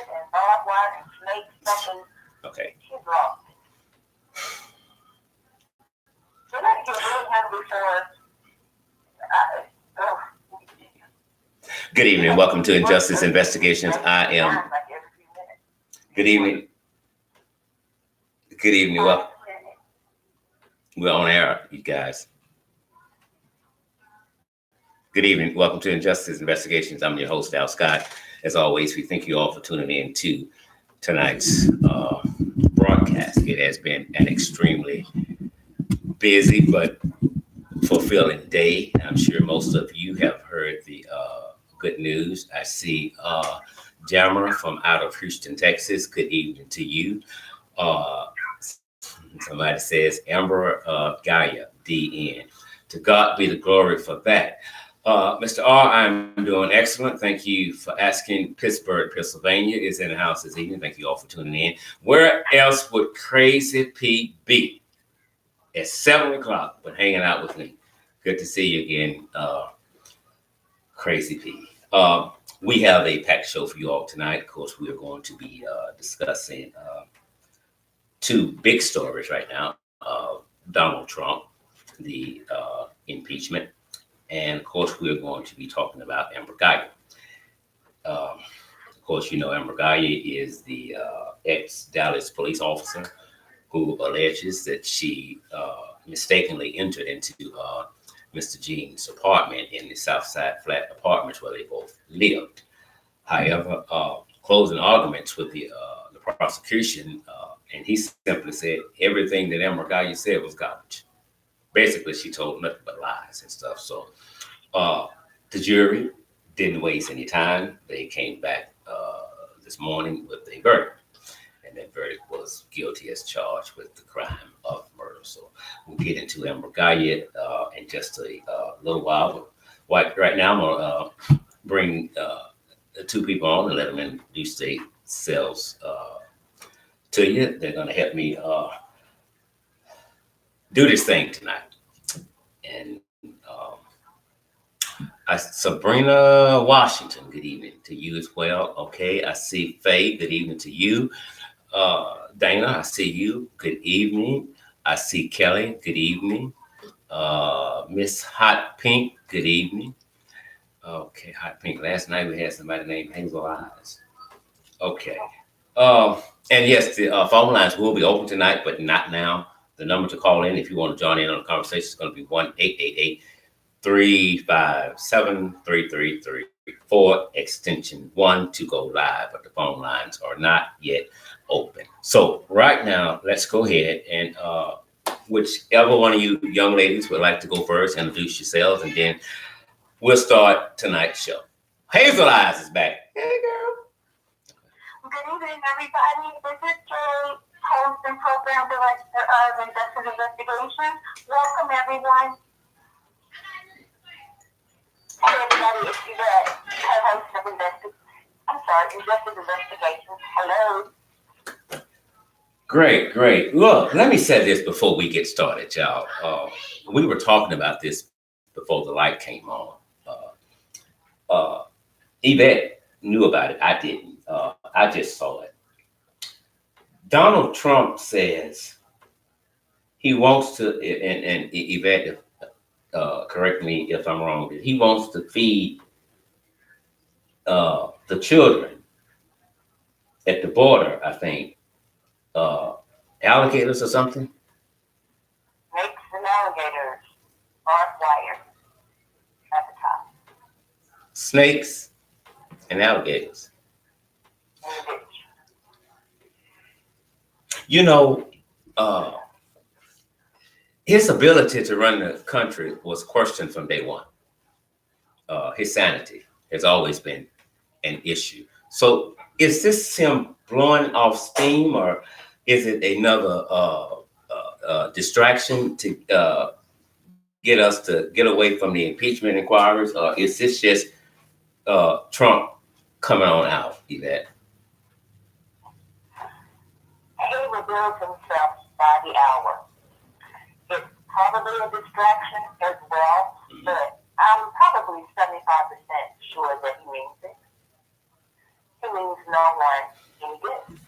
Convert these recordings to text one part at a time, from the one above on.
and barbed wire and snakes stuck in. Okay. She's lost it. So let's get really hungry Good evening. Welcome to Injustice Investigations. I am. Good evening. Good evening. Welcome. We're on air, you guys. Good evening. Welcome to Injustice Investigations. I'm your host, Al Scott. As always, we thank you all for tuning in to tonight's broadcast. It has been an extremely busy but fulfilling day. I'm sure most of you have heard the good news. I see Jammer from out of Houston, Texas. Good evening to you. Somebody says Amber Guyger, DN. To God be the glory for that. Mr. R, I'm doing excellent. Thank you for asking. Pittsburgh, Pennsylvania is in the house this evening. Thank you all for tuning in. Where else would Crazy Pete be at 7 o'clock but hanging out with me? Good to see you again, Crazy Pete. We have a packed show for you all tonight. Of course, we are going to be discussing two big stories right now. Donald Trump, the impeachment, and of course, we're going to be talking about Amber Guyger. Of course, you know Amber Guyger is the ex-Dallas police officer who alleges that she mistakenly entered into Mr. Jean's apartment in the Southside flat apartments where they both lived. However, closing arguments with the prosecution, and he simply said everything that Amber Guyger said was garbage. Basically, she told nothing but lies and stuff. So the jury didn't waste any time. They came back this morning with a verdict. And that verdict was guilty as charged with the crime of murder. So we'll get into Amber Guyger in just a little while. But right now, I'm going to bring two people on and let them introduce themselves to you. They're going to help me do this thing tonight. And Sabrina Washington, good evening to you as well. Okay, I see Faye, good evening to you. Dana, I see you, good evening. I see Kelly, good evening. Miss Hot Pink, good evening. Okay, Hot Pink, last night we had somebody named Hazel Eyes. Okay. And yes, the phone lines will be open tonight, but not now. The number to call in if you want to join in on the conversation is going to be 1-888-357-3334, extension 1 to go live, but the phone lines are not yet open. So right now, let's go ahead and whichever one of you young ladies would like to go first, introduce yourselves, and then we'll start tonight's show. Hazel Eyes is back. Hey, girl. Good evening, everybody. This is Julie, host and program director of Injustice Investigations. Welcome, everyone. Hey, everybody, it's Yvette, co-host of Injustice Investigations. Hello. Great. Look, let me say this before we get started, y'all. We were talking about this before the light came on. Yvette knew about it. I didn't. I just saw it. Donald Trump says he wants to, and Yvette, correct me if I'm wrong, he wants to feed the children at the border, I think, alligators or something. Snakes and alligators, barbed wire at the top. Snakes and alligators. You know, his ability to run the country was questioned from day one. His sanity has always been an issue. So is this him blowing off steam, or is it another distraction to get us to get away from the impeachment inquiries, or is this just Trump coming on out, Yvette? He reveals himself by the hour. It's probably a distraction as well, but I'm probably 75% sure that he means it. he means no one any good.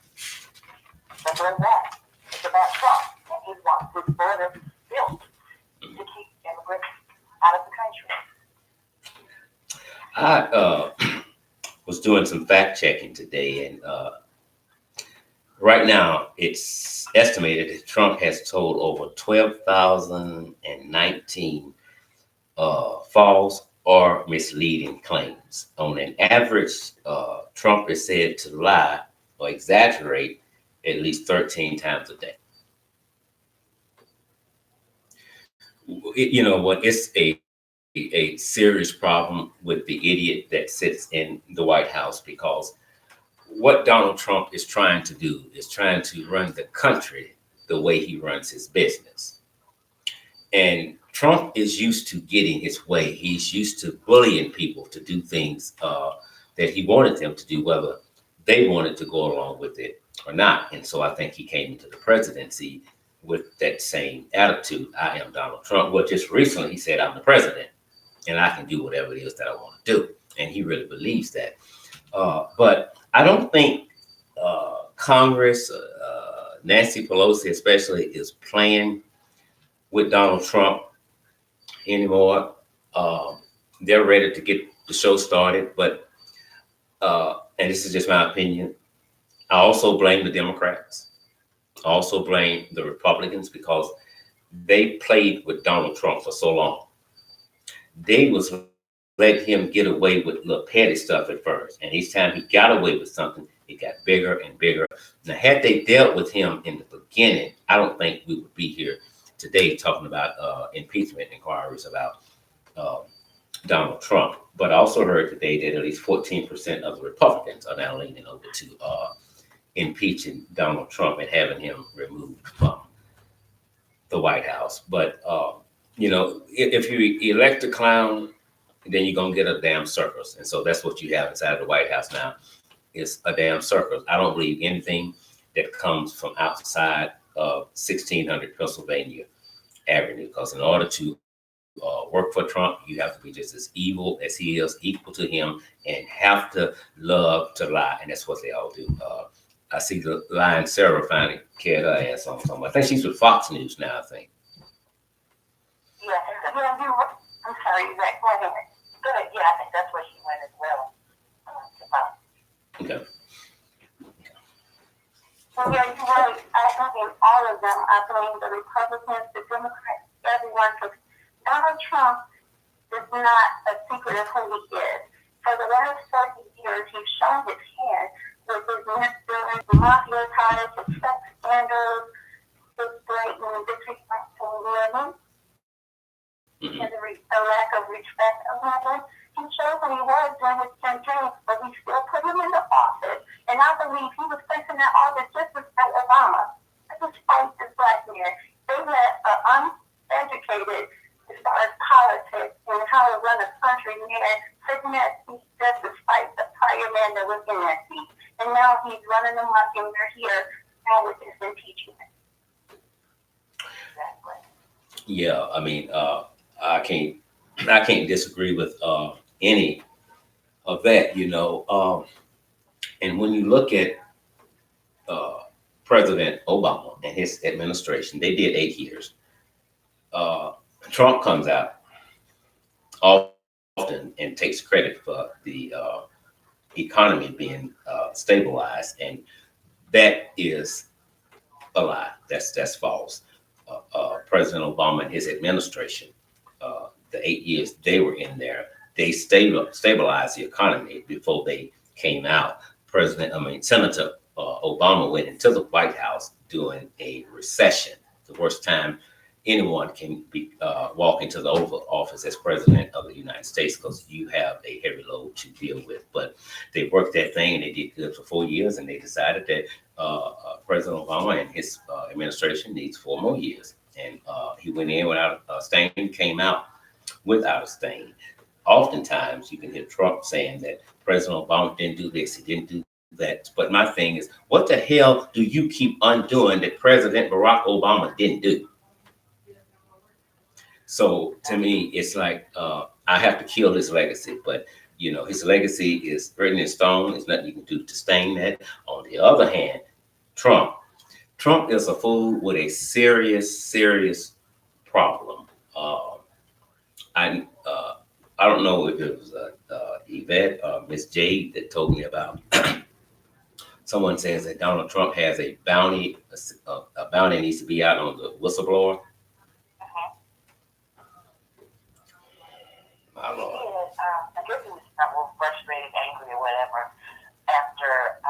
Simple as that. It's about Trump, and he wants this border built to keep immigrants out of the country. I was doing some fact checking today, and right now it's estimated that Trump has told over 12,019 false or misleading claims. On an average, Trump is said to lie or exaggerate at least 13 times a day. You know what? It's a serious problem with the idiot that sits in the White House, because what Donald Trump is trying to do is trying to run the country the way he runs his business. And Trump is used to getting his way. He's used to bullying people to do things that he wanted them to do, whether they wanted to go along with it or not. And so I think he came into the presidency with that same attitude. I am Donald Trump. Well, just recently he said, I'm the president and I can do whatever it is that I want to do. And he really believes that. But I don't think Congress, Nancy Pelosi especially, is playing with Donald Trump anymore. They're ready to get the show started. But, and this is just my opinion, I also blame the Democrats. I also blame the Republicans, because they played with Donald Trump for so long. They was let him get away with little petty stuff at first. And each time he got away with something, it got bigger and bigger. Now, had they dealt with him in the beginning, I don't think we would be here today talking about impeachment inquiries about Donald Trump. But I also heard today that at least 14% of the Republicans are now leaning over to impeaching Donald Trump and having him removed from the White House. But, you know, if you elect a clown, then you're going to get a damn circus. And so that's what you have inside the White House now, is a damn circus. I don't believe anything that comes from outside of 1600 Pennsylvania Avenue, because in order to work for Trump, you have to be just as evil as he is, equal to him, and have to love to lie. And that's what they all do. I see the lying Sarah finally carried her ass on something. I think she's with Fox News now, I think. Yeah, I'm sorry, Zach, go ahead. Good, yeah, I think that's where she went as well. Okay. So yeah, you're right. I think all of them, I blame the Republicans, the Democrats, everyone, because Donald Trump is not a secret of who he is. For the last 40 years, he's shown his hand with his misdealings, mafia ties, his sex scandals, his blatant disrespect to women, and the lack of respect of women. He showed what he was during his campaign, but we still put him in the office. And I believe he was facing that office just to fight Obama. Just fight this black man. They let uneducated as far as politics and how to run a country man sitting in that seat just to fight the prior man that was in that seat. And now he's running amok, and we're here now with this impeachment. Exactly. Yeah, I mean, I can't disagree with any of that, you know. And when you look at President Obama and his administration, they did 8 years. Trump comes out often and takes credit for the economy being stabilized, and that is a lie. That's false. President Obama and his administration, the 8 years they were in there, they stabilized the economy before they came out. Senator Obama went into the White House during a recession, the worst time anyone can be walk into the Oval Office as president of the United States, because you have a heavy load to deal with. But they worked that thing and they did good for 4 years, and they decided that President Obama and his administration needs 4 more years. And he went in without a stain, came out without a stain. Oftentimes, you can hear Trump saying that President Obama didn't do this, he didn't do that. But my thing is, what the hell do you keep undoing that President Barack Obama didn't do? So to me, it's like I have to kill his legacy. But his legacy is written in stone. There's nothing you can do to stain that. On the other hand, Trump. Trump is a fool with a serious, serious problem. I I don't know if it was Yvette or Miss Jade that told me about. Someone says that Donald Trump has a bounty. A bounty needs to be out on the whistleblower. Uh-huh. My He Lord. did. I guess he was a little frustrated, angry, or whatever after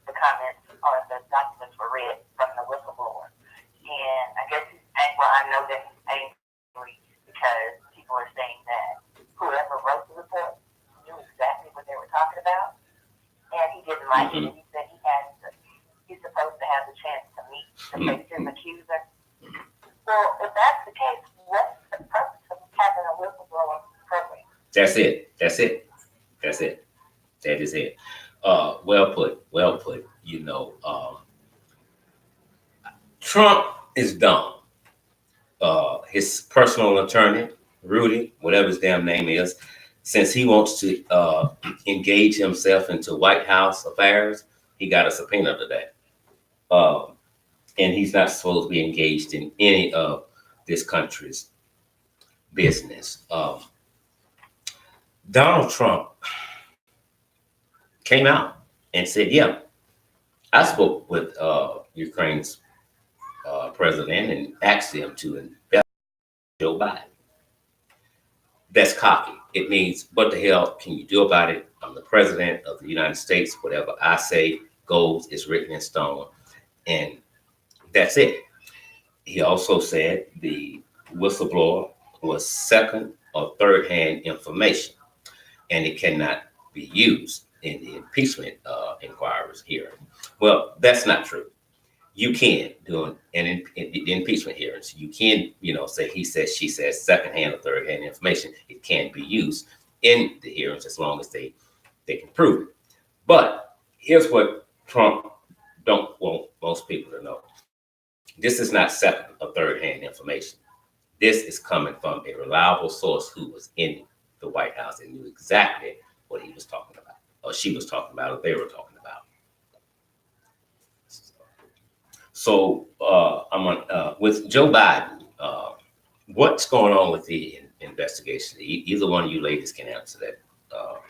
the comments or the documents were read from the whistleblower. And I guess he's angry. Well, I know that he's angry because people are saying that whoever wrote the report knew exactly what they were talking about, and he didn't like it. And he said he's supposed to have the chance to meet to face his accuser. Well, if that's the case, what's the purpose of having a whistleblower program? That's it. That's it. That's it. That is it. Well put. Well put. Trump is dumb. His personal attorney, Rudy, whatever his damn name is, since he wants to engage himself into White House affairs, he got a subpoena today. And he's not supposed to be engaged in any of this country's business. Donald Trump came out and said, yeah, I spoke with Ukraine's president and asked him to invest in Joe Biden. That's cocky. It means, what the hell can you do about it? I'm the president of the United States. Whatever I say goes, is written in stone. And that's it. He also said the whistleblower was second or third hand information, and it cannot be used in the impeachment inquiries hearing. Well, that's not true. You can do in impeachment hearings. You can, say he says, she says, second hand or third hand information. It can be used in the hearings as long as they can prove it. But here's what Trump don't want most people to know. This is not second or third hand information. This is coming from a reliable source who was in the White House and knew exactly what he was talking about, or she was talking about, or they were talking about. So I'm on with Joe Biden. What's going on with the investigation? Either one of you ladies can answer that question.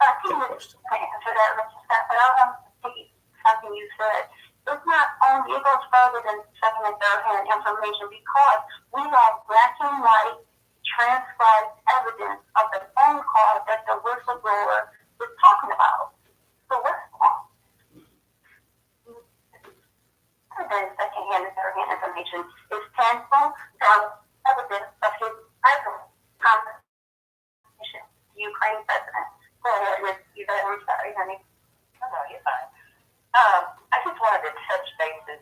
I can answer that, Mr. Scott, but I want to take something you said. It's not only, it goes further than second and third hand information because we have black and white transcribed evidence of the phone call that the whistleblower was talking about. So what's wrong? Than second hand and third hand information is tangible evidence of his personal conversation with the Ukraine president. Go ahead with you. I'm sorry, honey. No, you're fine. I just wanted to touch bases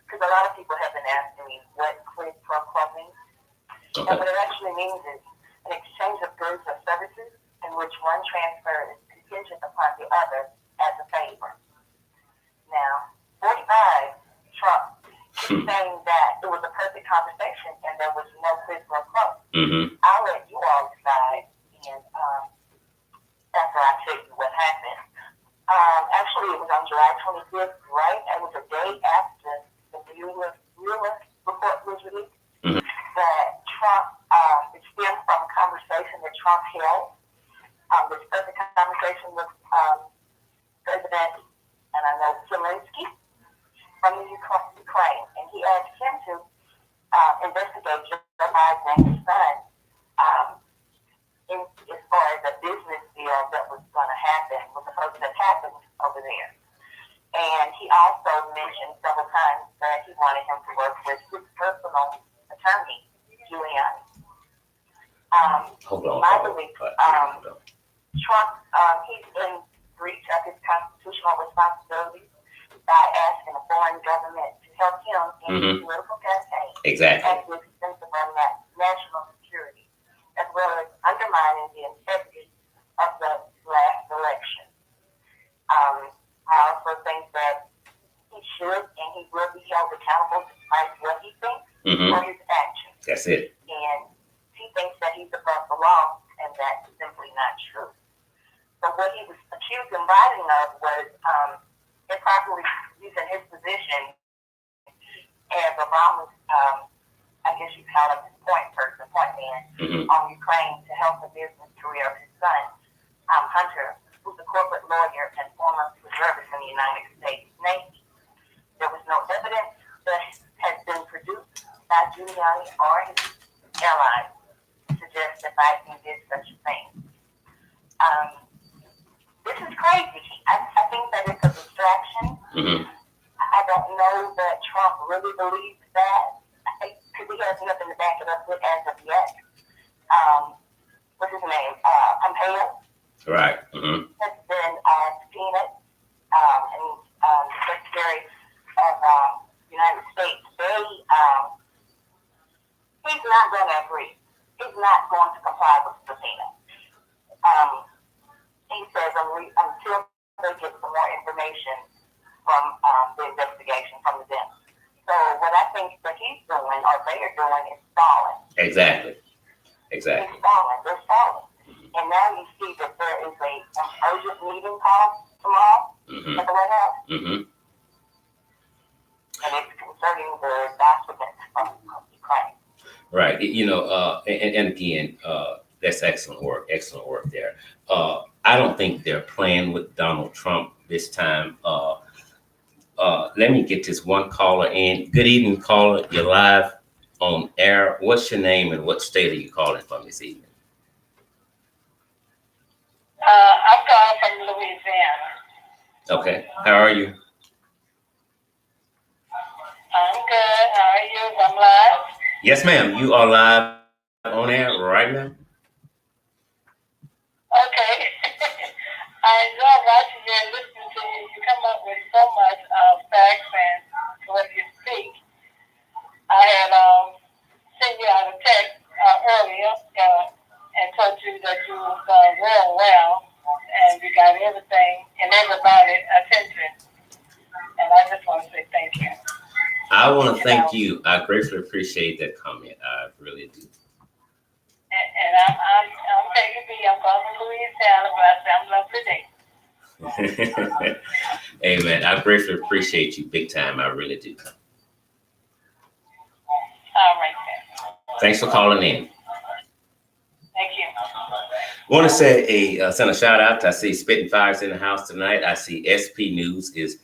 because a lot of people have been asking me what quid pro quo means. Okay. And what it actually means is an exchange of goods or services in which one transfer is contingent upon the other as a favor. Now, 45, Trump is saying that it was a perfect conversation and there was no quid pro quo. Mm-hmm. I'll let you all decide, and after I tell you what happened. Actually, it was on July 25th, right? It was a day after the Mueller report was released. Mm-hmm. That Trump, it stemmed from a conversation that Trump held. This perfect conversation with President, and I know Zelensky, from the Ukraine, and he asked him to investigate Joe Biden and his son as far as a business deal that was going to happen, was supposed to happen over there. And he also mentioned several times that he wanted him to work with his personal attorney, Giuliani. I believe Trump, he's in breach of his constitutional responsibilities by asking a foreign government to help him in his political campaign. Exactly. At the expense of our national security, as well as undermining the integrity of the last election. I also think that he should and he will be held accountable despite what he thinks for his actions. That's it. And he thinks that he's above the law, and that's simply not true. what he was accused and writing of was improperly using his position as Obama's, I guess you call him his point person, point man, on Ukraine to help the business career of his son, Hunter, who's a corporate lawyer and former reservist in the United States Navy. There was no evidence that has been produced by Giuliani or his allies to suggest that Biden did such a thing. This is crazy. I think that it's a distraction. I don't know that Trump really believes that, because he has nothing to back it up with as of yet. What's his name? Pompeo. Right. Has been subpoenaed, and the Secretary of the United States. He's not going to agree. He's not going to comply with the subpoena. He says until they get some more information from the investigation from the them. So what I think that he's doing, or they are doing, is stalling. Exactly. It's stalling. They're stalling. And now you see that there is an urgent meeting called tomorrow at the White House. And it's concerning the documents from Ukraine. Right. You know, and again, that's excellent work there. I don't think they're playing with Donald Trump this time. Let me get this one caller in. Good evening, caller. You're live on air. What's your name and what state are you calling from this evening? I'm calling from Louisiana. Okay. How are you? I'm good. How are you? I'm live. Yes, ma'am. You are live on air right now. Okay. I enjoy watching you and listening to you. You come up with so much facts and what you speak. I had sent you out a text earlier and told you that you was real well and you got everything and everybody's attention. And I just want to say thank you. I want to thank you. I greatly appreciate that comment. I really do. And I'm taking me. I'm calling from Louisiana, but I say I'm lovely day. Amen. I greatly appreciate you big time. I really do. All right, then. Thanks for calling in. Thank you. Want to say send a shout out. I see Spitting Fires in the house tonight. I see SP News is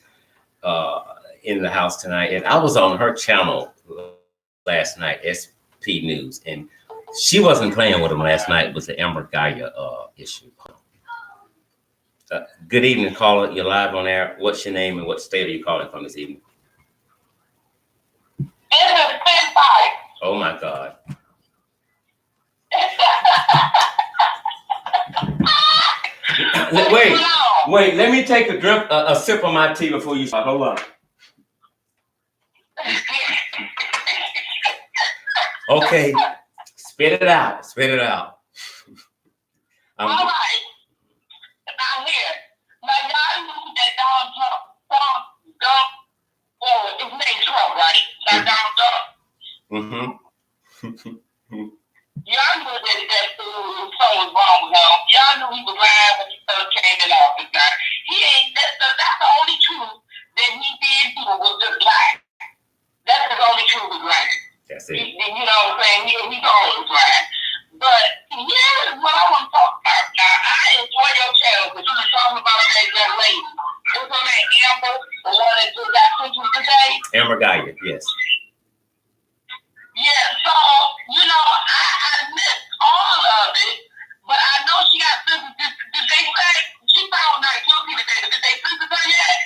in the house tonight, and I was on her channel last night, SP News, and she wasn't playing with them last night with the Amber Guyger issue. Good evening, caller. You're live on air. What's your name and what state are you calling from this evening? This is Spitting Fires. Oh my God. Wait, let me take a sip of my tea before you start. Hold on. Okay, spit it out. All right. Now here. Now y'all knew that Donald Trump, his name Trump, right? Not Donald Trump. Y'all knew that something was wrong with him. Y'all knew he was lying when he first came in office. Now, that's the only truth that he did do was just lie. That's his only truth was lying. That's it. You know what I'm saying? He's always lying. But here's what I want to talk about. Now, I enjoy your channel because you were talking about that young lady. What's her name? Amber, the one that just got pictures today? Amber Guyger, yes. Yeah, so, I missed all of it, but I know she got sentenced. Did they say she found not guilty today? Did they sentence her yet?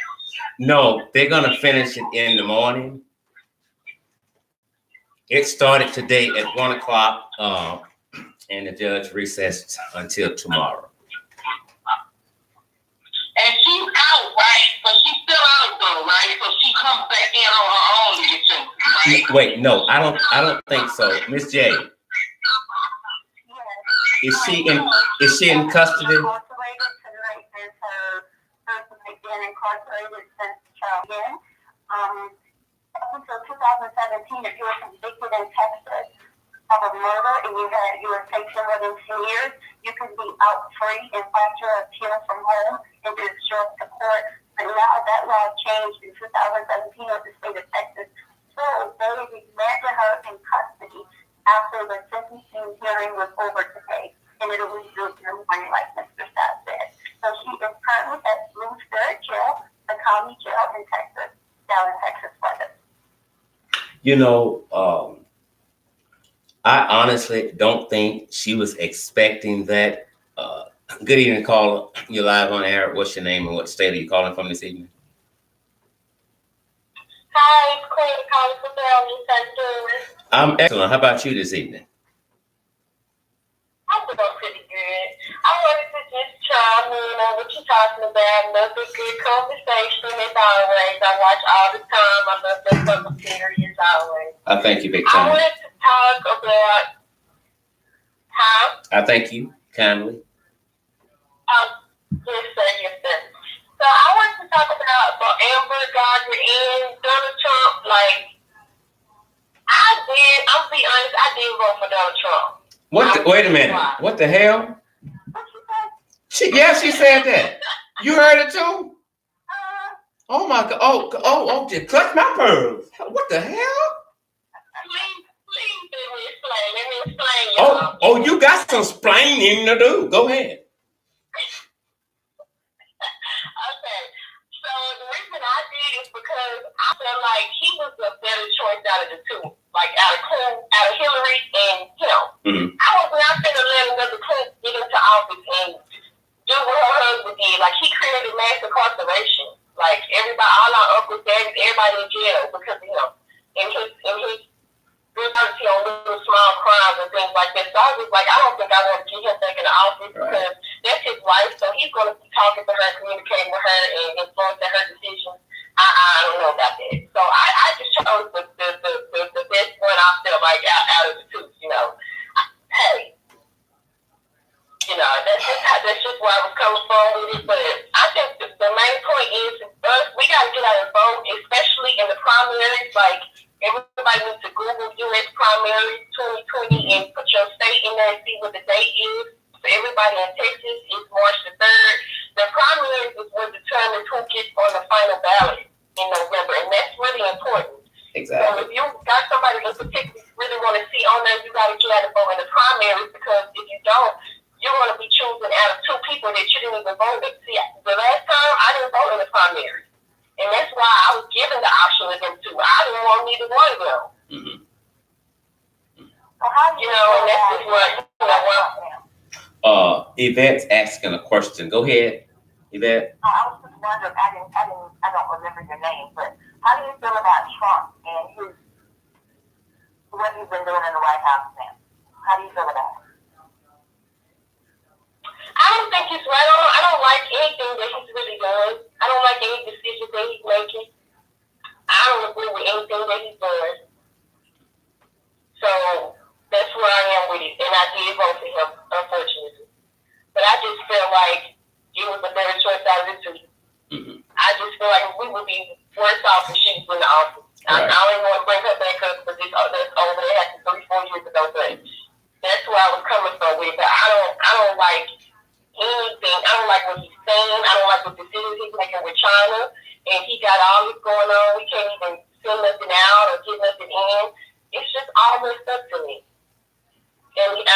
No, they're going to finish it in the morning. It started today at 1 o'clock, and the judge recessed until tomorrow. And she's out, right? But she's still out though, right? So she comes back in on her own to get sentenced, right? Wait, no, I don't think so. Miss J, is she in custody? Incarcerated tonight is her person again incarcerated since again. Up until 2017, if you were convicted in Texas of a murder and you were facing more than 10 years, you can be out free and find your appeal from home and just show up to court. But now that law changed in 2017 with the state of Texas. So they remanded her in custody after the sentencing hearing was over today. And it'll be due in the morning, like Mr. Sass said. So she is currently at Bloomsburg Jail, the county jail in Texas, down in Texas, Florida. You know, I honestly don't think she was expecting that. Good evening, caller. You're live on air. What's your name and what state are you calling from this evening? Hi, it's Queen calling from Maryland. How you doing? I'm excellent. How about you this evening? I'm doing pretty good. I wanted to just chime in on what you're talking about. Another good conversation as always. I watch all the time. I love that public series always. I thank you, big I time. wanted to talk about how I thank you kindly. yes sir, yes sir. So I wanted to talk about Amber Guyger and Donald Trump. Like I'm be honest, I did vote for Donald Trump. Wait a minute. Why? What the hell? What you say? She said that. You heard it too? Oh my God. Oh, just clutch my pearls. What the hell? Please let me explain y'all. Oh, you got some splaining to do. Go ahead. Okay, so the reason I did is because I feel like he was the better choice out of the two. Like out of Hillary and him. Mm-hmm. I was not gonna let another Clinton get into office and do what her husband did. Like he created mass incarceration. Like everybody, all our uncles, daddies, everybody in jail because in his brutality on little small crimes and things like that. So I was like, I don't think I want to get him back in the office because that's his wife. So he's going to be talking to her, communicating with her, and influencing her decisions. I don't know about that. So I just chose the best one I feel like out of the two. Hey, that's just where I was coming from with it. But I think the main point is us. We got to get out and vote, especially in the primaries. Like everybody needs to Google U.S. primaries 2020 and put your state in there and see what the date is. For everybody in Texas, it's March the 3rd. The primaries is what determines who gets on the final ballot in November, and that's really important. Exactly. So if you got somebody in particular you really want to see on there, you got to get out and vote in the primaries because if you don't, you're going to be choosing out of two people that you didn't even vote with. See, the last time I didn't vote in the primaries, and that's why I was given the option of them two. I didn't want neither one of them. Mm-hmm. So how and that's just what Yvette's asking a question. Go ahead, Yvette. I was just wondering. I don't remember your name, but how do you feel about Trump and what he's been doing in the White House now? How do you feel about it? I don't think he's right on. I don't like anything that he's really doing. I don't like any decisions that he's making. I don't agree with anything that he's doing. So that's where I am with it. And I did vote for him, unfortunately. But I just feel like it was a better choice out of the two. Mm-hmm. I just feel like we would be worse off if she was in the office. Right. I don't even want to bring her back up because that's over. It happened 3-4 years ago. But that's where I was coming from with it. But I don't like anything. I don't like what he's saying. I don't like the decisions he's making with China. And he got all this going on. We can't even send nothing out or get nothing in. It's just all messed up to me. And he's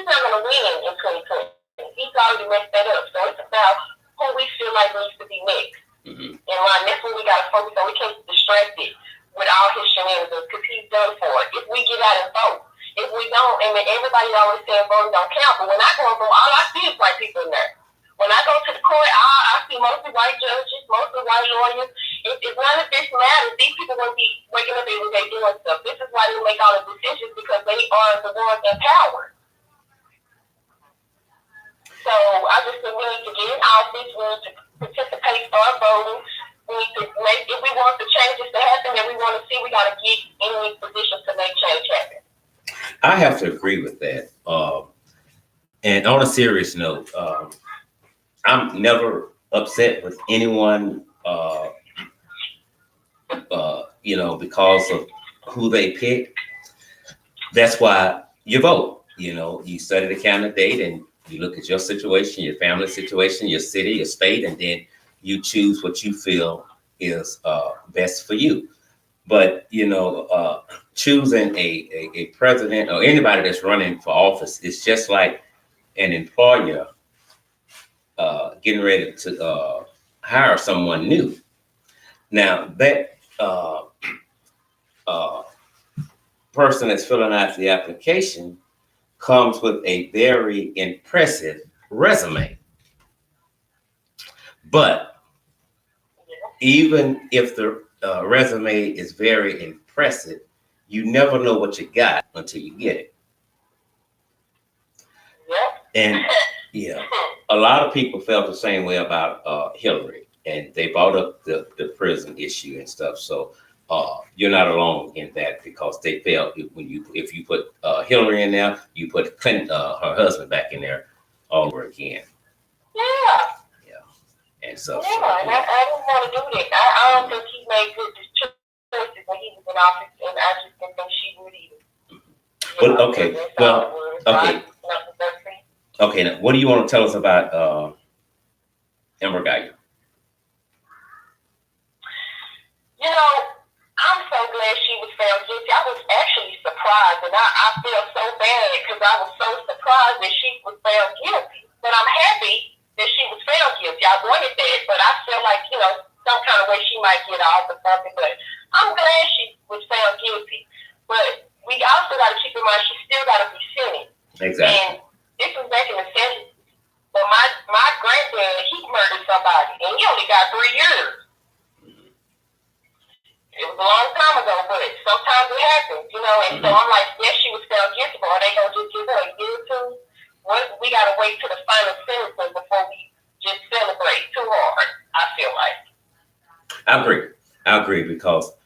not going to win in 2020. He's already messed that up. So it's about who we feel like needs to be next. Mm-hmm. And that's what we got to focus on. We can't be distracted with all his shenanigans because he's done for it. If we get out and vote, if we don't, and everybody always saying voting don't count, but when I go and vote, all I see is white people in there. When I go to the court, I see mostly white judges, mostly white lawyers. It's none of this matters. These people won't be waking up every day doing stuff. This is why they make all the decisions because they are the ones in power. So I just think we need to get in office. We need to participate, start voting. We need to make, if we want the changes to happen that we want to see, we got to get in these positions to make change happen. I have to agree with that. And on a serious note, I'm never upset with anyone, because of who they pick. that's why you vote. You know, you study the candidate and you look at your situation, your family situation, your city, your state, and then you choose what you feel is best for you. But choosing a president or anybody that's running for office is just like an employer getting ready to hire someone new. Now that uh, person that's filling out the application comes with a very impressive resume. But even if the resume is very impressive, you never know what you got until you get it. And yeah, a lot of people felt the same way about Hillary, and they brought up the prison issue and stuff. So you're not alone in that because they felt if you put Hillary in there, you put Clinton, her husband, back in there all over again. Yeah. Yeah, and so Yeah, and I didn't want to do that. I don't think he made good choices when he was in office, and I just didn't think she would either. Well, okay, well, okay. Okay, now what do you want to tell us about Amber Guyger? I'm so glad she was found guilty. I was actually surprised, and I feel so bad because I was so surprised that she was found guilty. But I'm happy that she was found guilty. I wanted that, but I feel like, some kind of way she might get off or something. But I'm glad she was found guilty. But we also got to keep in mind she still got to be sentenced. Exactly. And this was back in the 70s. But my granddad, he murdered somebody, and he only got 3 years. It was a long time ago, but sometimes it happens, and so I'm like, yes, she was found guilty, but are they going to just give her a year or two? We got to wait till the final sentencing before we just celebrate too hard, I feel like. I agree because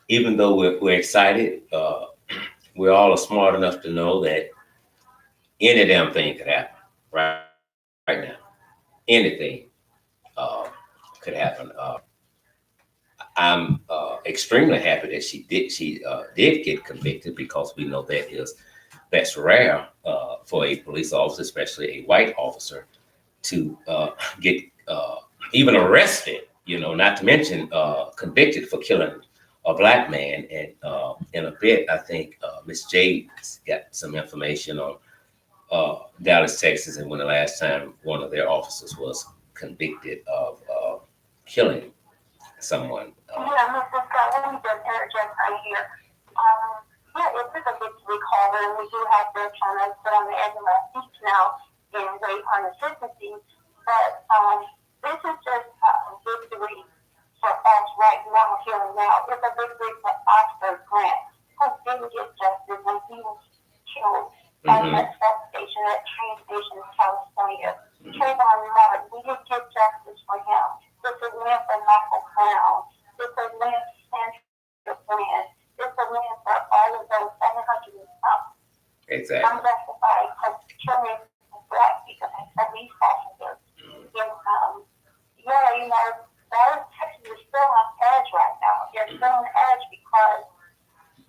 even though we're excited, we all are smart enough to know that any damn thing could happen right now. Anything could happen. I'm extremely happy that she did get convicted because we know that's rare for a police officer, especially a white officer, to get even arrested. Not to mention convicted for killing a black man. And in a bit, I think Miss Jade's got some information on Dallas, Texas, and when the last time one of their officers was convicted of killing someone. Yeah, Mrs. Scott, let me just interject right here. Yeah, it is a victory call, and we do have to try to put on the edge of our seats now in great consistency. But this is just a victory for us right now, here and now. It's a victory for Oscar Grant, who didn't get justice when he was killed at that substation, at train station in California. Trayvon Martin, we didn't get justice for him. This is land for Michael Brown. This is land for Sandra Bland. This is land for all of those 700 and some. Exactly. Unjustified killing of black people and police officers. And, Dallas, Texas is still on edge right now. They're still on edge because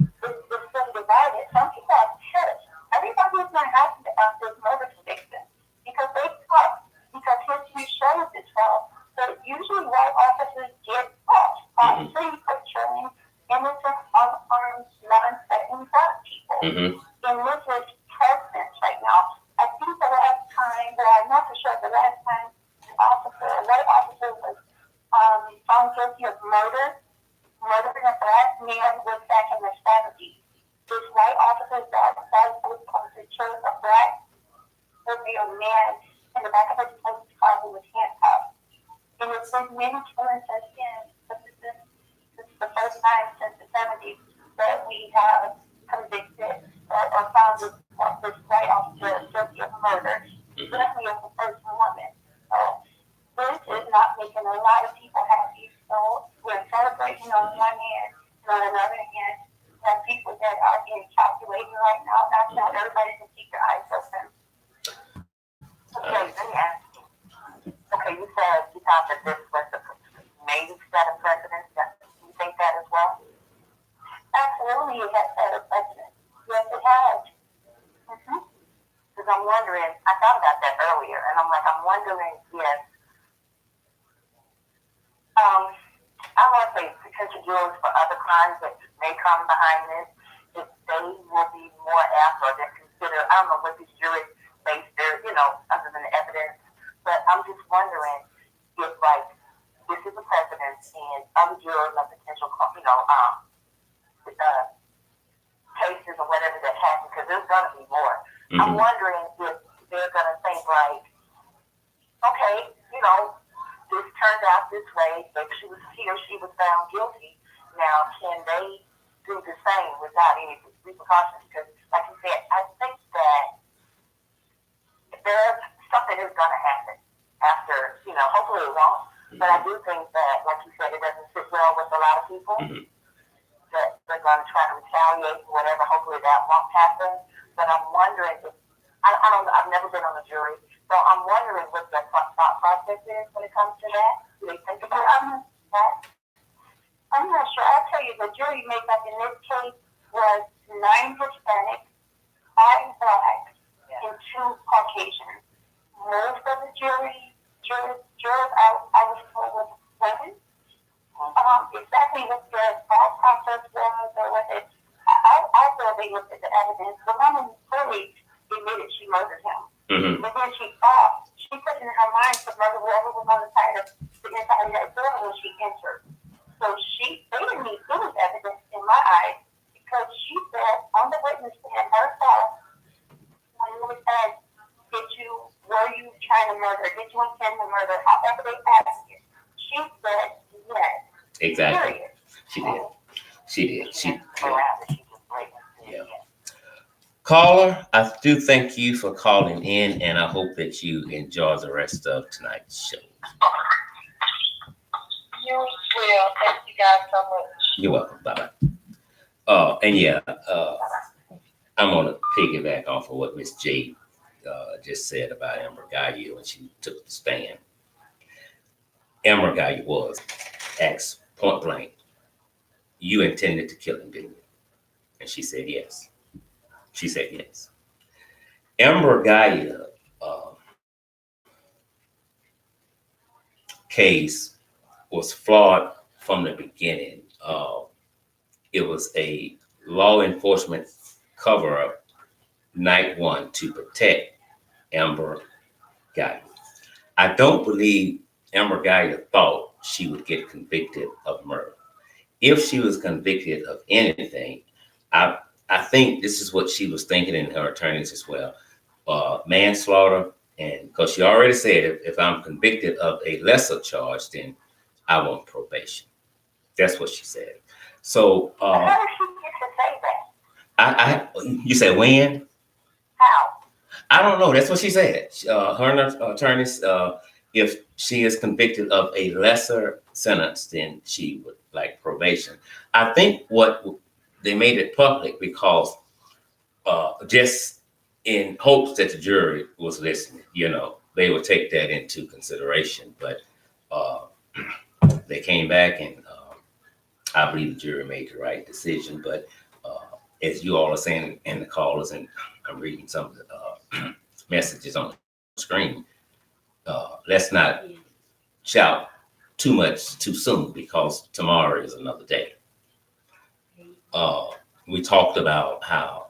it's still divided. Some people are pissed. Everybody's not happy about this murder conviction because they talk, because history shows itself. So usually white officers get off on free for killing innocent, unarmed, non-threatening black people. And this is precedent right now. I think the last time, but I'm not for sure, the last time a white officer was found guilty of murdering a black man was back in the 70s. This white officer that was to kill a black man in the back of his police car who was handcuffed. And it's been many killings since then, but this is the first time since the 70s that we have convicted or found this white officer guilty of murder, especially as a first woman. So this is not making a lot of people happy. So we're celebrating on one hand, and on another hand, we have people that are being calculated right now. Not everybody can keep their eyes open. Okay, let me ask you. Okay, you thought that this was maybe set a precedent. You think that as well? Absolutely, it has set a precedent. wondering if, I want to say potential jurors for other crimes that may come behind this, if they will be more apt or they're considered, I don't know what these juries base their, other than the evidence, but I'm just wondering if, like, this is a precedent and other jurors are potential, cases or whatever that happen, because there's going to be more. Mm-hmm. I'm wondering if they're going to think, like, okay, this turned out this way, but he or she was found guilty. Now, can they do the same without any repercussions? Because, like you said, I think that there's something is going to happen after, hopefully it won't. Mm-hmm. But I do think that, like you said, it doesn't sit well with a lot of people. Mm-hmm. That they're going to try to retaliate or whatever. Hopefully that won't happen. But I'm wondering if, I don't know, I've never been on a jury, so I'm wondering what their thought process is when it comes to that. Do they think about that? I'm not sure. I'll tell you, the jury makeup in this case was 9 Hispanic, 5 Black, and 2 Caucasian. Most of the jurors I was told was women. Exactly what their thought process was or what it, I thought they looked at the evidence. The woman fully admitted she murdered him. Mm-hmm. But then she put in her mind to murder whoever was on the inside of that door when she entered. So they didn't need any evidence in my eyes, because she said on the witness stand herself, when it was asked, were you trying to murder? Did you intend to murder? However they asked you, she said yes. Exactly. Period. She did. Yeah. Caller, I do thank you for calling in, and I hope that you enjoy the rest of tonight's show. You will. Thank you guys so much. You're welcome. Bye-bye. I'm going to piggyback off of what Miss J just said about Amber Guyger when she took the stand. Amber Guyger was asked point blank, you intended to kill him, didn't you? And she said yes. Amber Guyger case was flawed from the beginning. It was a law enforcement cover-up night one to protect Amber Guyger. I don't believe Amber Guyger thought she would get convicted of murder. If she was convicted of anything, I think this is what she was thinking, and her attorneys as well, manslaughter. And because she already said, if I'm convicted of a lesser charge, then I want probation. That's what she said. So how did she get to say that? You said when? How? I don't know. That's what she said. Her and her attorneys, if she is convicted of a lesser sentence, then she would like probation. I think what they made it public because just in hopes that the jury was listening, they would take that into consideration. But they came back, and I believe the jury made the right decision. But as you all are saying in the callers, and I'm reading some of the messages on the screen, let's not shout too much too soon, because tomorrow is another day. We talked about how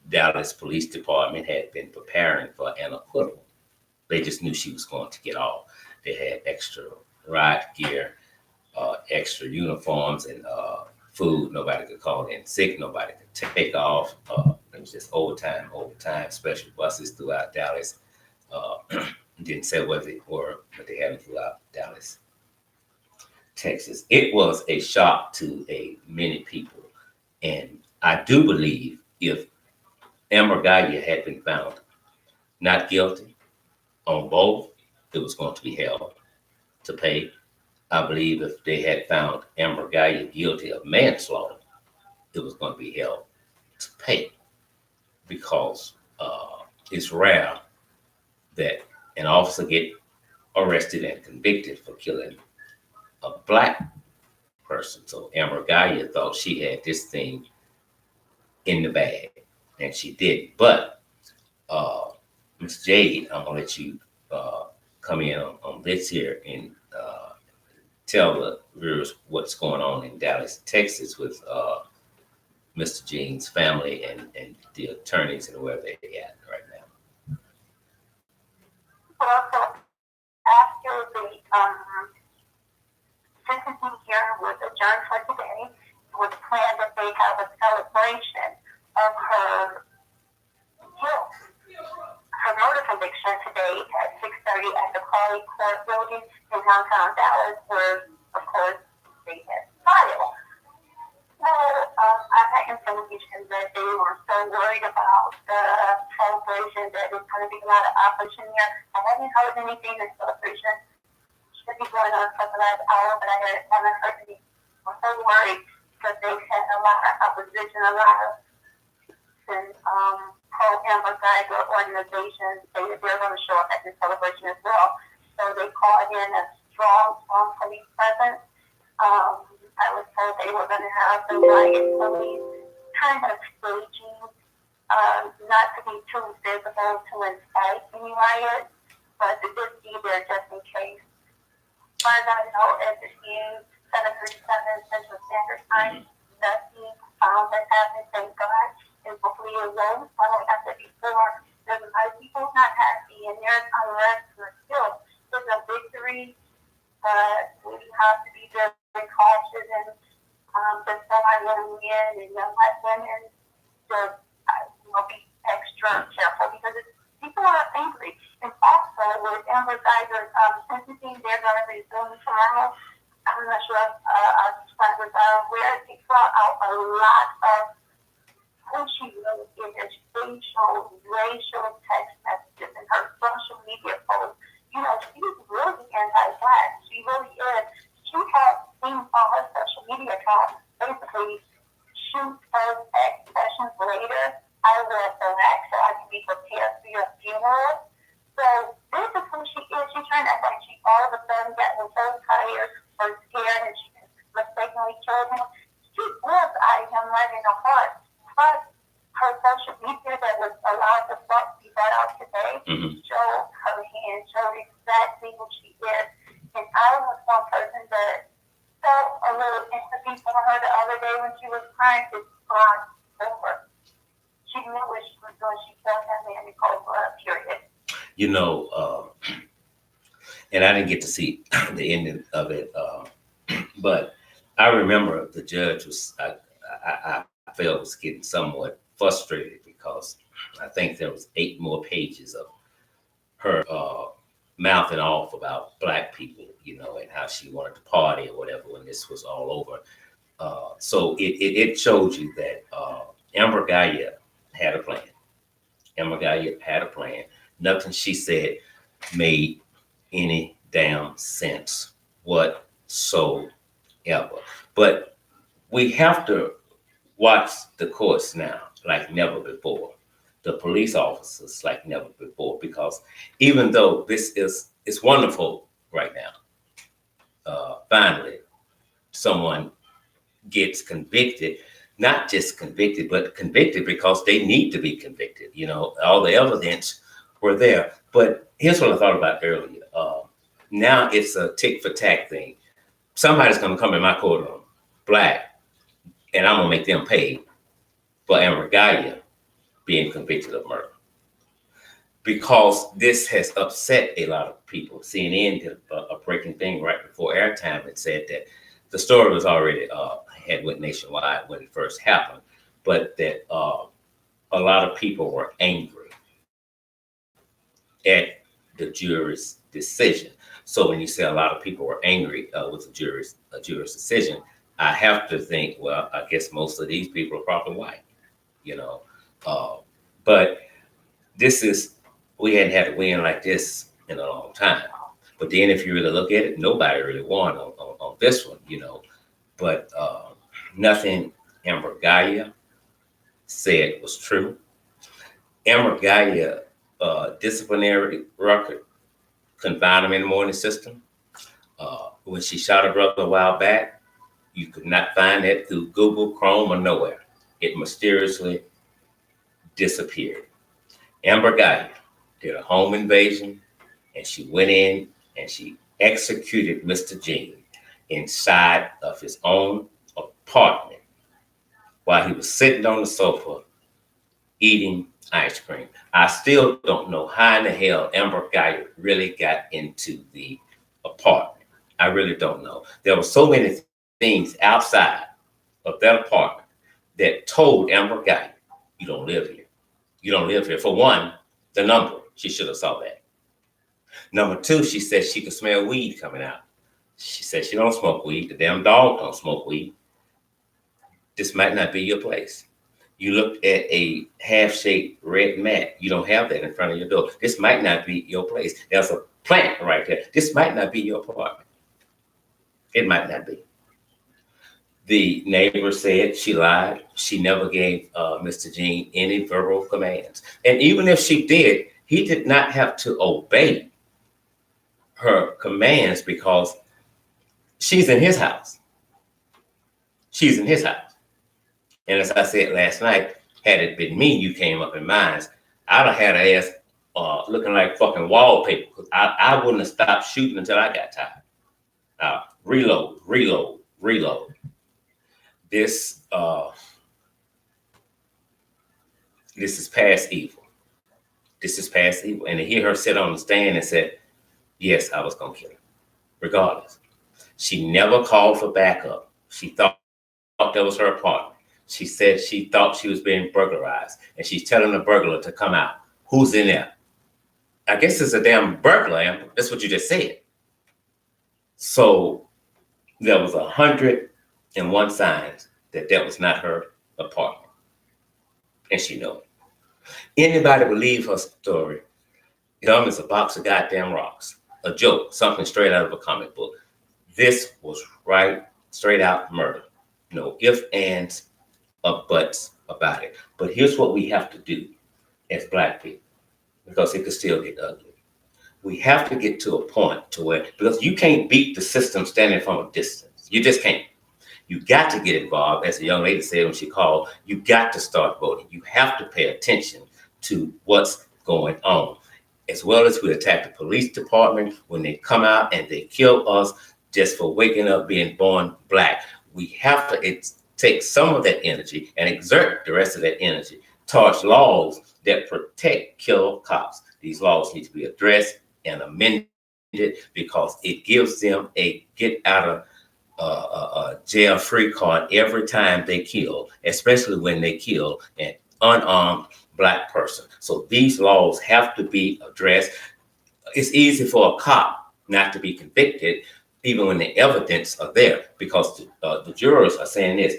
Dallas Police Department had been preparing for an acquittal. They just knew she was going to get off. They had extra riot gear, extra uniforms, and food. Nobody could call in sick. Nobody could take off. It was just overtime, special buses throughout Dallas. Didn't say where they were, but they had them throughout Dallas, Texas. It was a shock to many people. And I do believe if Amber Guyger had been found not guilty on both, it was going to be held to pay. I believe if they had found Amber Guyger guilty of manslaughter, it was going to be held to pay, because it's rare that an officer get arrested and convicted for killing a Black person. So Amber Guyger thought she had this thing in the bag, and she did. But Ms. Jade, I'm gonna let you come in on this here and tell the viewers what's going on in Dallas, Texas with Mr. Jean's family and the attorneys and where they're at right now. Well, so after the sentencing hearing was adjourned for today, it was planned that they have a celebration of her guilt, her murder conviction today at 6:30 at the Crowley Court building in downtown Dallas, where, of course, they had trial. So I had information that they were so worried about the celebration that there's going to be a lot of opposition here. I haven't heard anything. The celebration should be going on for the last hour, but I haven't heard anything. I'm so worried because they've had a lot of opposition, a lot of pro-Amber Guyger organizations say that they're going to show up at this celebration as well. So they called in a strong police presence. I was told they were going to have the riot police kind of staging, not to be too visible to incite any riot, but to just be there just in case. As far as I know, as it is 7:37 Central Standard Time, nothing found that happened, thank God. And hopefully it won't. Like I said before, there's a lot of people not happy, and there's unrest for still. It's a victory, but we have to be very cautious and decide when we in and let women just be extra careful because people are angry. And also with Amber Guyger's sentencing, they're going to resume tomorrow. I'm not sure if our subscribers are aware. They brought out a lot of who she really is, racial text messages in her social media posts. She's really anti-black. She really is. She has things on her social media account basically shoot those text sessions later. I wear black so I can be prepared for your funeral. So this is who she is. She's trying to act like she all of a sudden got so tired or scared and she mistakenly killed him. She was out of him right in the heart. Plus, her social media that was allowed to be brought out today showed her hand, showed exactly who she is. And I was one person that felt a little empathy for her the other day when she was crying to God over. She knew what she was doing. She felt that man in cold blood, period. And I didn't get to see the ending of it, but I remember the judge I felt was getting somewhat frustrated because I think there was 8 more pages of her mouthing off about black people, and how she wanted to party or whatever when this was all over. So it showed you that Amber Guyger had a plan. Amber Guyger had a plan. Nothing she said made any damn sense whatsoever. But we have to watch the courts now like never before. The police officers like never before, because even though it's wonderful right now, finally someone gets convicted, not just convicted, but convicted because they need to be convicted. All the evidence were there. But here's what I thought about earlier. Now it's a tick for tack thing. Somebody's going to come in my courtroom, black, and I'm going to make them pay for Amber Guyger being convicted of murder. Because this has upset a lot of people. CNN did a breaking thing right before airtime and said that the story was already had went nationwide when it first happened, but that a lot of people were angry at the jury's decision. So when you say a lot of people were angry with the jury's decision, I have to think, well, I guess most of these people are probably white, but we hadn't had a win like this in a long time. But then if you really look at it, nobody really won on this one, but nothing Amber Guyger said was true. Amber Guyger disciplinary record confined him in the morning system. When she shot her brother a while back, you could not find that through Google, Chrome, or nowhere. It mysteriously disappeared. Amber Guyger did a home invasion and she went in and she executed Mr. Jean inside of his own apartment while he was sitting on the sofa eating ice cream. I still don't know how in the hell Amber Guyger really got into the apartment. I really don't know. There were so many things outside of that apartment that told Amber Guyger, you don't live here. You don't live here. For one, the number, she should have saw that. Number two, she said she could smell weed coming out. She said she don't smoke weed. The damn dog don't smoke weed. This might not be your place. You looked at a half-shaped red mat. You don't have that in front of your door. This might not be your place. There's a plant right there. This might not be your apartment. It might not be. The neighbor said she lied. She never gave Mr. Jean any verbal commands. And even if she did, he did not have to obey her commands because she's in his house. She's in his house. And as I said last night, had it been me, you came up in mine, I'd have had her ass looking like fucking wallpaper. Because I wouldn't have stopped shooting until I got tired. Reload, reload, reload. This is past evil. This is past evil. And to hear her sit on the stand and said, yes, I was going to kill her, regardless. She never called for backup. She thought that was her apartment. She said she thought she was being burglarized, and she's telling the burglar to come out. Who's in there? I guess it's a damn burglar, Amber. That's what you just said. So there was 101 signs that was not her apartment, and she knew it. Anybody believe her story? Dumb as a box of goddamn rocks. A joke, something straight out of a comic book. This was right, straight out murder. No ifs, ands, or buts about it. But here's what we have to do as Black people, because it could still get ugly. We have to get to a point to where, because you can't beat the system standing from a distance. You just can't. You got to get involved. As the young lady said when she called, you got to start voting. You have to pay attention to what's going on. As well as we attack the police department when they come out and they kill us just for waking up being born Black. We have to take some of that energy and exert the rest of that energy towards laws that protect killer cops. These laws need to be addressed and amended because it gives them a get out of jail free card every time they kill, especially when they kill an unarmed Black person. So these laws have to be addressed. It's easy for a cop not to be convicted even when the evidence are there, because the jurors are saying this.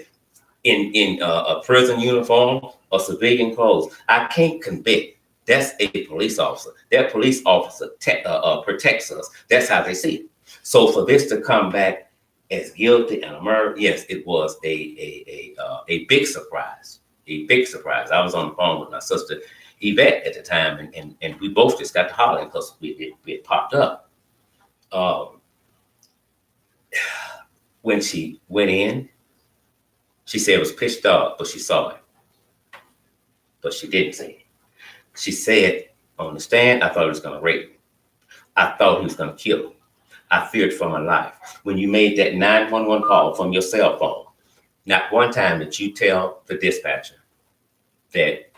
In a prison uniform or civilian clothes, I can't convict. That's a police officer. That police officer protects us. That's how they see it. So for this to come back as guilty and a murder, yes, it was a big surprise. A big surprise. I was on the phone with my sister Yvette at the time, and we both just got to hollering because we had popped up. When she went in, she said it was pitch dark, but she saw it. But she didn't say it. She said on the stand, I thought he was going to rape me. I thought he was going to kill me. I feared for my life. When you made that 911 call from your cell phone, not one time did you tell the dispatcher that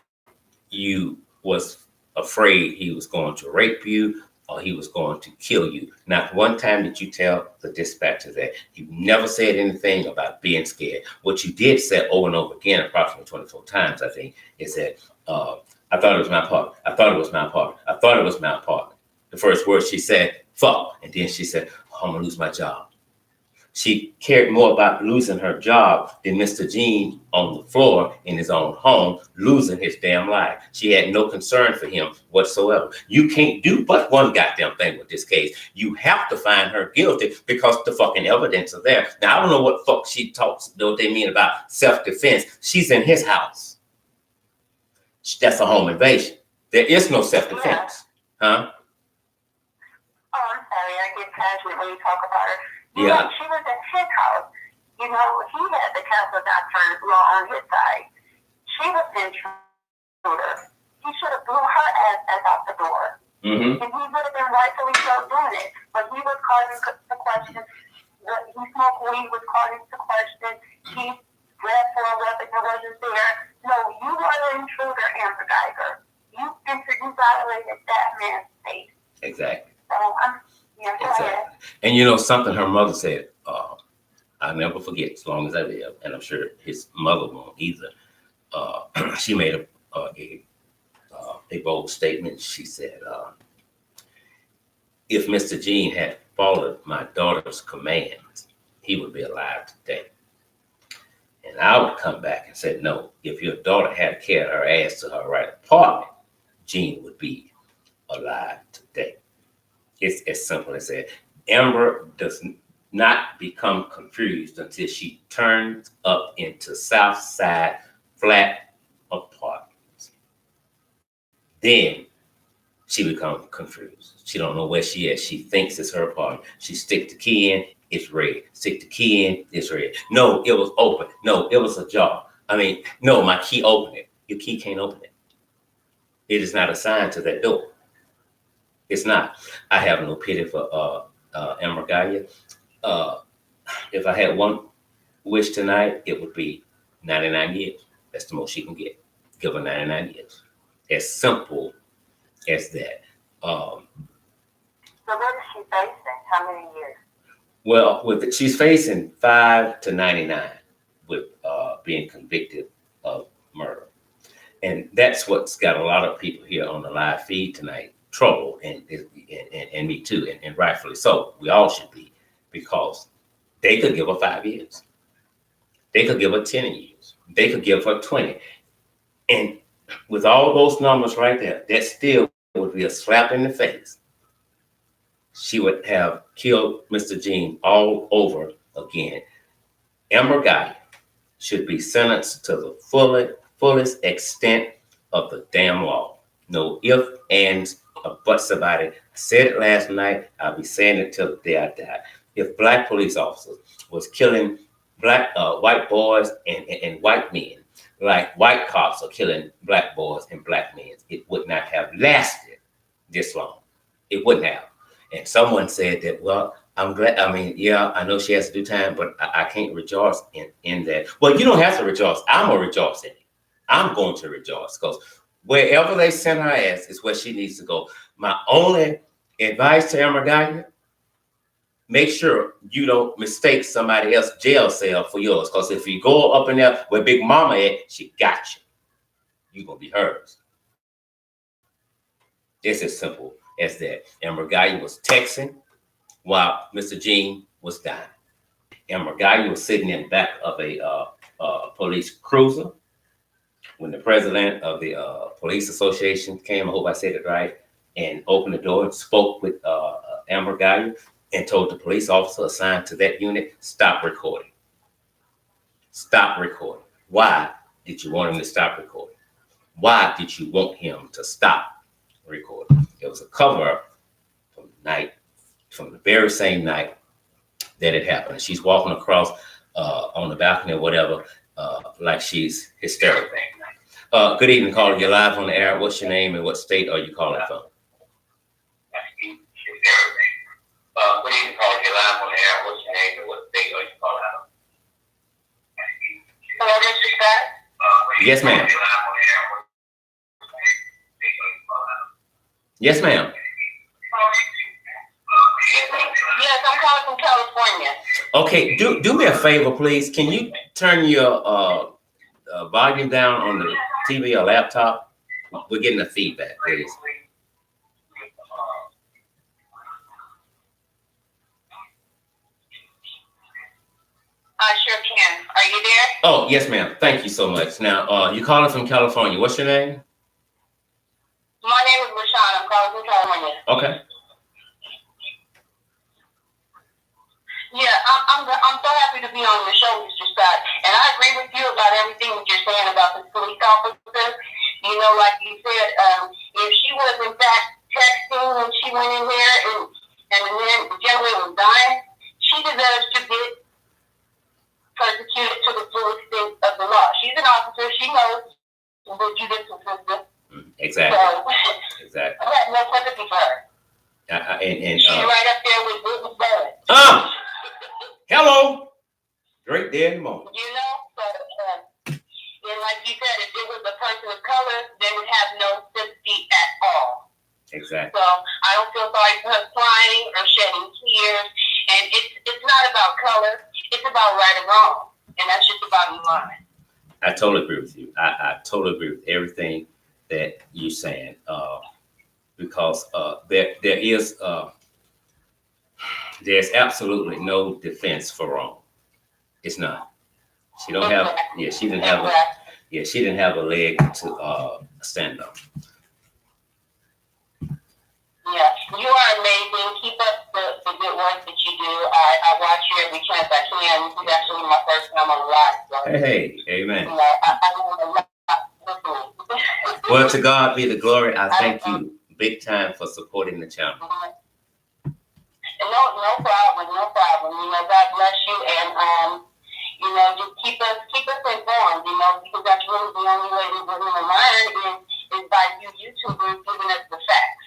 you was afraid he was going to rape you or he was going to kill you. Not one time did you tell the dispatcher that. You never said anything about being scared. What you did say over and over again, approximately 24 times, I think, is that I thought it was my apartment. I thought it was my apartment. I thought it was my apartment. The first word she said, fuck. And then she said, oh, I'm going to lose my job. She cared more about losing her job than Mr. Jean on the floor in his own home, losing his damn life. She had no concern for him whatsoever. You can't do but one goddamn thing with this case. You have to find her guilty because the fucking evidence is there. Now, I don't know what fuck she talks, what they mean about self-defense. She's in his house. That's a home invasion. There is no self-defense. Huh? Oh, I'm sorry. I get passionate when you talk about her. Yeah. She was at his house. You know, he had the castle doctrine law on his side. She was the intruder. He should have blew her ass out the door. Mm-hmm. And he would have been rightfully so doing it. But he was called into question. He smoked weed, was called into question. He grabbed for a weapon that wasn't there. No, you are the intruder, Amber Guyger. You violated that man's space. Exactly. So Exactly. And you know something her mother said, I'll never forget as long as I live, and I'm sure his mother won't either. She made a bold statement. She said, if Mr. Gene had followed my daughter's commands, he would be alive today. And I would come back and say, no, if your daughter had carried her ass to her right apartment, Gene would be alive today. It's as simple as that. Amber does not become confused until she turns up into South Side flat apartments. Then she becomes confused. She don't know where she is. She thinks it's her apartment. She stick the key in, it's red. Stick the key in, it's red. No, it was open. No, it was ajar. I mean, no, my key opened it. Your key can't open it. It is not assigned to that door. It's not. I have no pity for Amber Guyger. If I had one wish tonight, it would be 99 years. That's the most she can get. Give her 99 years. As simple as that. So what is she facing? How many years? Well, she's facing 5 to 99 with being convicted of murder. And that's what's got a lot of people here on the live feed tonight troubled, and me too, and rightfully so. We all should be, because they could give her 5 years. They could give her 10 years. They could give her 20. And with all those numbers right there, that still would be a slap in the face. She would have killed Mr. Gene all over again. Amber Guyger should be sentenced to the fullest extent of the damn law. No ifs, ands, or buts about it. I said it last night. I'll be saying it till the day I die. If black police officers was killing white boys and white men, like white cops are killing black boys and black men, it would not have lasted this long. It wouldn't have. And someone said that, well, I'm glad. I mean, yeah, I know she has to do time, but I can't rejoice in that. Well, you don't have to rejoice. I'm going to rejoice in it. I'm going to rejoice, because wherever they send her ass is where she needs to go. My only advice to Amber Guyger, make sure you don't mistake somebody else's jail cell for yours. Because if you go up in there where Big Mama at, she got you. You're going to be hers. It's as simple as that. Amber Guyger was texting while Mr. Gene was dying. Amber Guyger was sitting in the back of a police cruiser when the president of the police association came, I hope I said it right, and opened the door and spoke with Amber Guyger and told the police officer assigned to that unit, stop recording. Stop recording. Why did you want him to stop recording? Why did you want him to stop recording? It was a cover-up from the very same night that it happened. She's walking across on the balcony or whatever, like she's hysterical. Good evening, caller. You're live on the air. What's your name and what state are you calling from? Good evening, caller. You're live on the air. What's your name and what state are you calling from? Hello, this is that. Yes, ma'am. Yes, ma'am. Yes, I'm calling from California. Okay, do me a favor, please. Can you turn your volume down on the TV or laptop? We're getting the feedback, please. I sure can. Are you there? Oh, yes, ma'am. Thank you so much. Now, you're calling from California. What's your name? My name is Rashawn. I'm calling from California. Okay. Yeah, I'm so happy to be on your show, Mr. Scott. And I agree with you about everything that you're saying about the police officer. You know, like you said, if she was in fact texting when she went in there and the gentleman was dying, she deserves to get persecuted to the full extent of the law. She's an officer. She knows the judicial system. Exactly. So, exactly. I have no sympathy for her. And She's right up there with Bruce Bud. hello, great day in the moment. You know, but and like you said, if it was a person of color, they would have no sympathy at all. Exactly. So I don't feel sorry for her crying or shedding tears. And it's not about color. It's about right and wrong. And that's just about environment. I totally agree with you. I totally agree with everything that you're saying. Because there's absolutely no defense for wrong. It's not. She don't have. Yeah, she didn't have. She didn't have a leg to stand on. Yes, you are amazing. Keep up the good work that you do. I watch you every chance I can. This is actually my first time on live. So, Hey, amen. you know, I don't want to listening. Well, to God be the glory. I thank you big time for supporting the channel. No problem. You know, God bless you, and you know, just keep us informed. You know, because that's really the only way we're going to learn is by you YouTubers giving us the facts.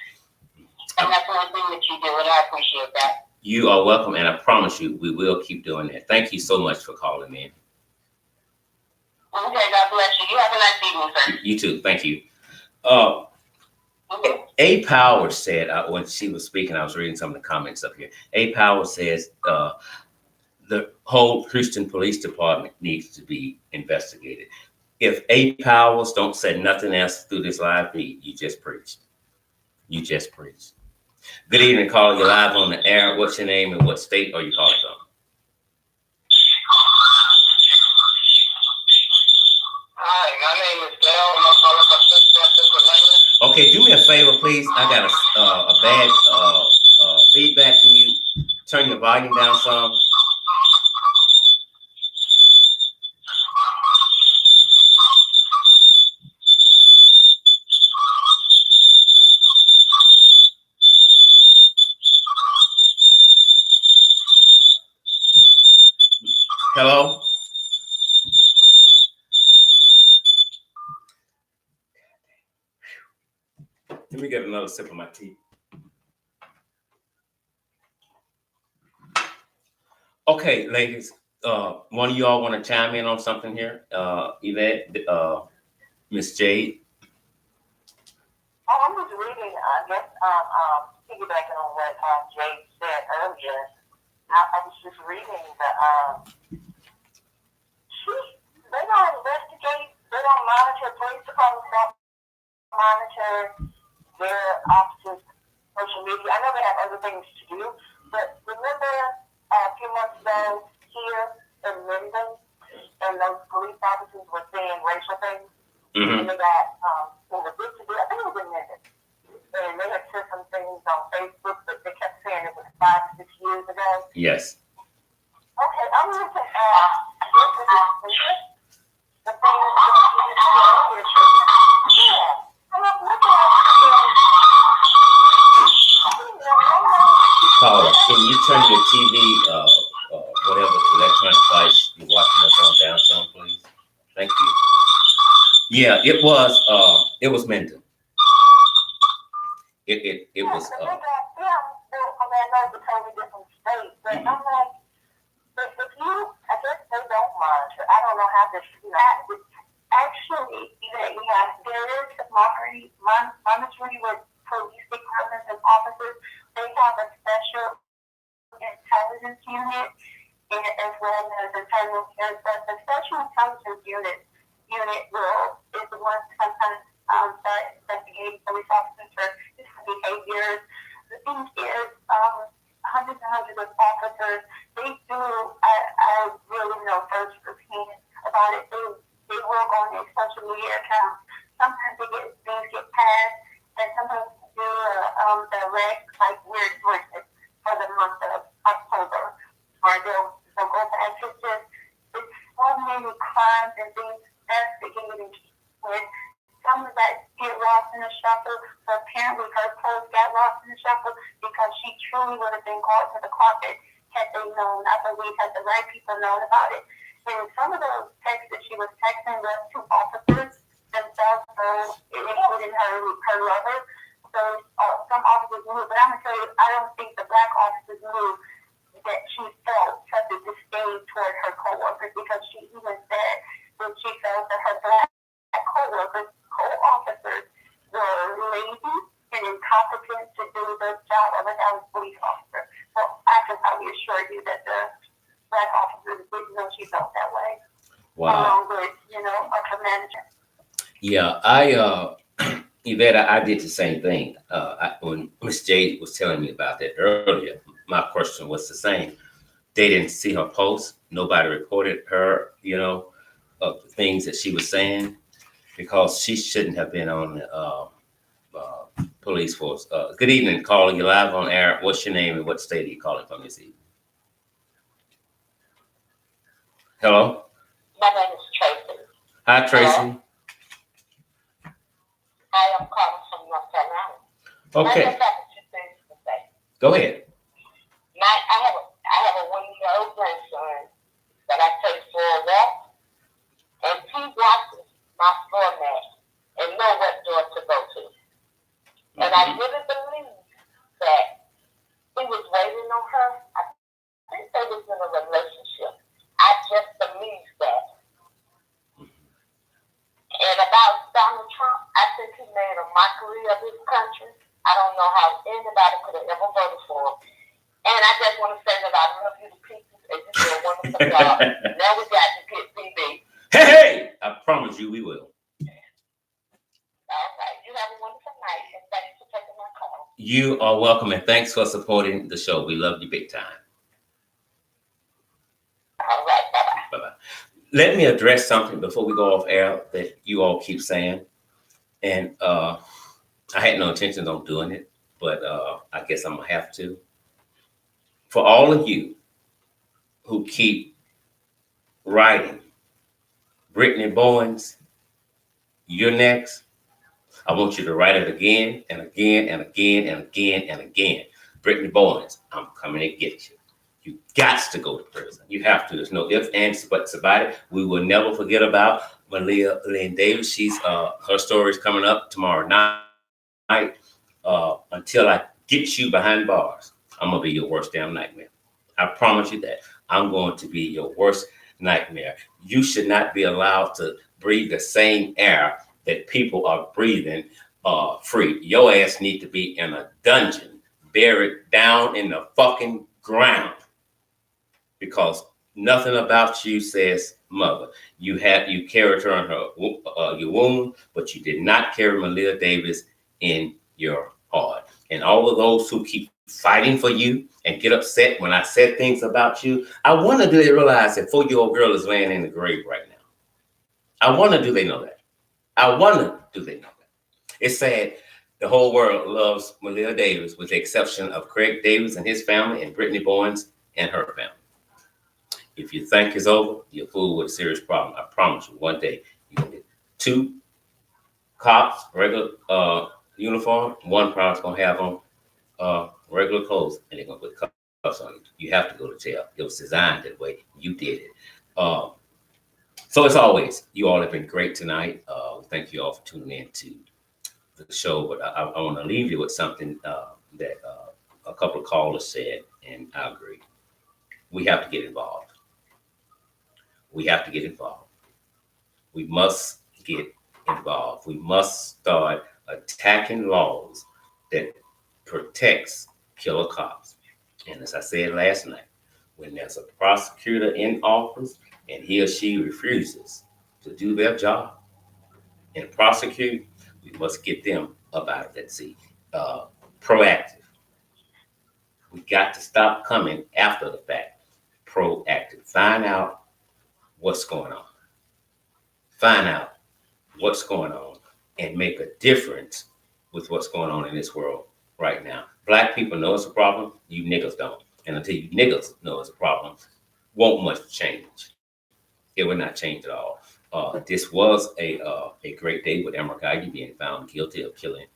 And that's one thing that you do, and I appreciate that. You are welcome, and I promise you, we will keep doing that. Thank you so much for calling in. Okay, God bless you. You have a nice evening, sir. You too. Thank you. A Power said, when she was speaking, I was reading some of the comments up here. A Power says the whole Houston Police Department needs to be investigated. If A Powers don't say nothing else through this live feed, you just preached. You just preached. Good evening, caller. You're live on the air. What's your name and what state are you calling from? Hi, my name is Dale. I'm calling from Pennsylvania. Okay, do me a favor, please. I got a bad feedback. Can you turn your volume down some? Hello? Let me get another sip of my tea. Okay, ladies, one of y'all want to chime in on something here? Yvette, Miss Jade? I was reading, I guess, piggybacking on what Jade said earlier. I was just reading they don't investigate, they don't monitor, police departments don't monitor their officers' social media. I know they have other things to do, but remember a few months ago here in Linden, and those police officers were saying racial things, and they got, I think it was in Linden, and they had said some things on Facebook, but they kept saying it was 5 to 6 years ago. Yes. Okay, I'm going to the thing that you yeah. I'm looking at Caller, can you turn your TV, whatever electronic device you're watching us on down some, please? Thank you. Yeah, it was Mendon. It was. I know it's a totally different state, but I'm like, if you, I guess they don't monitor. I don't know how this, actually, there is monitoring with police departments and officers. They have a special intelligence unit, and as well as the special intelligence unit is the one sometimes that investigates police officers for behaviors. The thing is, hundreds and hundreds of officers, they do, I really know first firsthand about it, they work on their social media accounts. Sometimes things get passed, and sometimes do direct, like weird voices for the month of October, or they'll go back. It's so many crimes and things investigated with. Some of that get lost in the shuffle. So apparently her post got lost in the shuffle because she truly would have been called to the carpet had they known, I believe, had the right people known about it. And some of those texts that she was texting was to officers themselves, so including her lover. officers, or some officers knew, but I'm gonna tell you, I don't think the black officers knew that she felt such a disdain toward her coworkers, because she even said that she felt that her black coworkers, co-officers, were lazy and incompetent to do the job of an average police officer. Well, I can probably assure you that the black officers didn't know she felt that way. Wow. Along with, upper management. Yeah, Yvette, I did the same thing. When Miss Jade was telling me about that earlier, my question was the same. They didn't see her post. Nobody reported her, of the things that she was saying, because she shouldn't have been on the police force. Good evening, caller. You're live on air. What's your name and what state are you calling from this evening? Hello? My name is Tracy. Hi, Tracy. Hello? I am calling from North Carolina. Okay. I just have a few things to say. Go ahead. I have a 1-year-old grandson that I take for a walk, and he watches my floor mat and know what door to go to. And I really believe that he was waiting on her. I think they was in a relationship. I just believe that. And about Donald Trump, I think he made a mockery of his country. I don't know how anybody could have ever voted for him. And I just want to say that I love you to pieces, and you do a wonderful job. Now we got to get TV. Hey! I promise you we will. All right. You have a wonderful night, and thanks for taking my call. You are welcome, and thanks for supporting the show. We love you big time. All right. Bye-bye. Bye-bye. Let me address something before we go off air that you all keep saying. And I had no intentions on doing it, but I guess I'm going to have to. For all of you who keep writing, Brittany Bowens, you're next. I want you to write it again and again and again and again and again. Brittany Bowens, I'm coming to get you. You got to go to prison. You have to. There's no ifs, ands, buts about it. We will never forget about Malia Lynn Davis. She's her story is coming up tomorrow night. Until I get you behind bars, I'm gonna be your worst damn nightmare. I promise you that. I'm going to be your worst nightmare. You should not be allowed to breathe the same air that people are breathing free. Your ass need to be in a dungeon, buried down in the fucking ground, because nothing about you says mother. You carried her in her your womb, but you did not carry Malia Davis in your heart. And all of those who keep fighting for you and get upset when I said things about you, I wonder, do they realize that 4-year-old girl is laying in the grave right now? I wonder, do they know that? I wonder, do they know that? It's sad. The whole world loves Malia Davis, with the exception of Craig Davis and his family, and Brittany Bowens and her family. If you think it's over, you're fooled with a serious problem. I promise you, one day you're gonna get 2 cops, regular uniform. One probably gonna have on regular clothes, and they're gonna put cuffs on you. You have to go to jail. It was designed that way. You did it. So as always, you all have been great tonight. Thank you all for tuning in to the show. But I want to leave you with something that a couple of callers said, and I agree. We have to get involved. We have to get involved. We must get involved. We must start attacking laws that protects killer cops. And as I said last night, when there's a prosecutor in office and he or she refuses to do their job and prosecute, we must get them up out of that seat. Proactive. We got to stop coming after the fact. Proactive. Find out what's going on. Find out what's going on and make a difference with what's going on in this world right now. Black people know it's a problem. You niggas don't. And until you niggas know it's a problem, won't much change. It will not change at all. This was a great day with Amber Guyger being found guilty of killing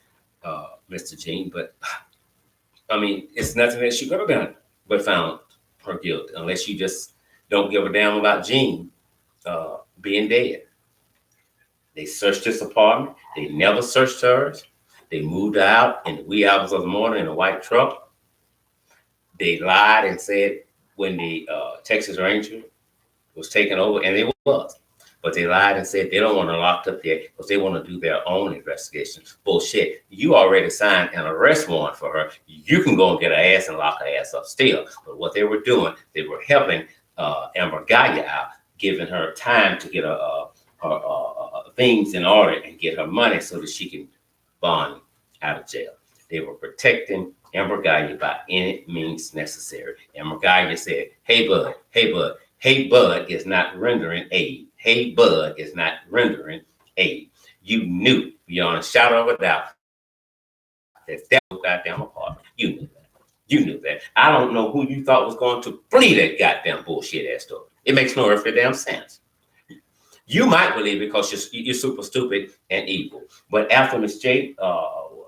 Mr. Jean. But, I mean, it's nothing that she could have done but found her guilty, unless you just don't give a damn about Jean being dead. They searched his apartment. They never searched hers. They moved out in the wee hours of the morning in a white truck. They lied and said when the Texas Ranger was taken over, and it was. But they lied and said they don't want her locked up there because they want to do their own investigation. Bullshit. You already signed an arrest warrant for her. You can go and get her ass and lock her ass up still. But what they were doing, they were helping Amber Guyger out, giving her time to get her things in order and get her money so that she can bond out of jail. They were protecting Amber Guyger by any means necessary. Amber Guyger said, hey, bud, hey, bud. Hey, bud is not rendering aid. Hey, bud is not rendering aid. You knew beyond a shadow of a doubt that was goddamn apartment. You knew that. You knew that. I don't know who you thought was going to flee that goddamn bullshit ass story. It makes no earthly damn sense. You might believe it because you're super stupid and evil. But after Miss J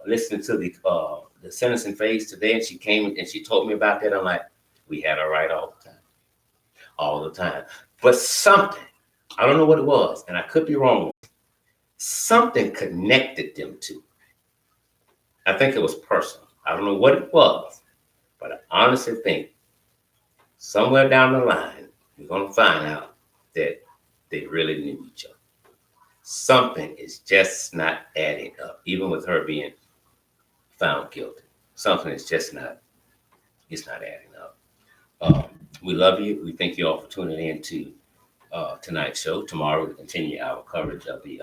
listening to the sentencing phase today, and she came and she told me about that, I'm like, we had her right all the time. All the time. But something, I don't know what it was, and I could be wrong, something connected them two. I think it was personal. I don't know what it was, but I honestly think somewhere down the line, we're going to find out that they really knew each other. Something is just not adding up, even with her being found guilty. Something is just not, it's not adding up. We love you. We thank you all for tuning in to tonight's show. Tomorrow we'll continue our coverage of the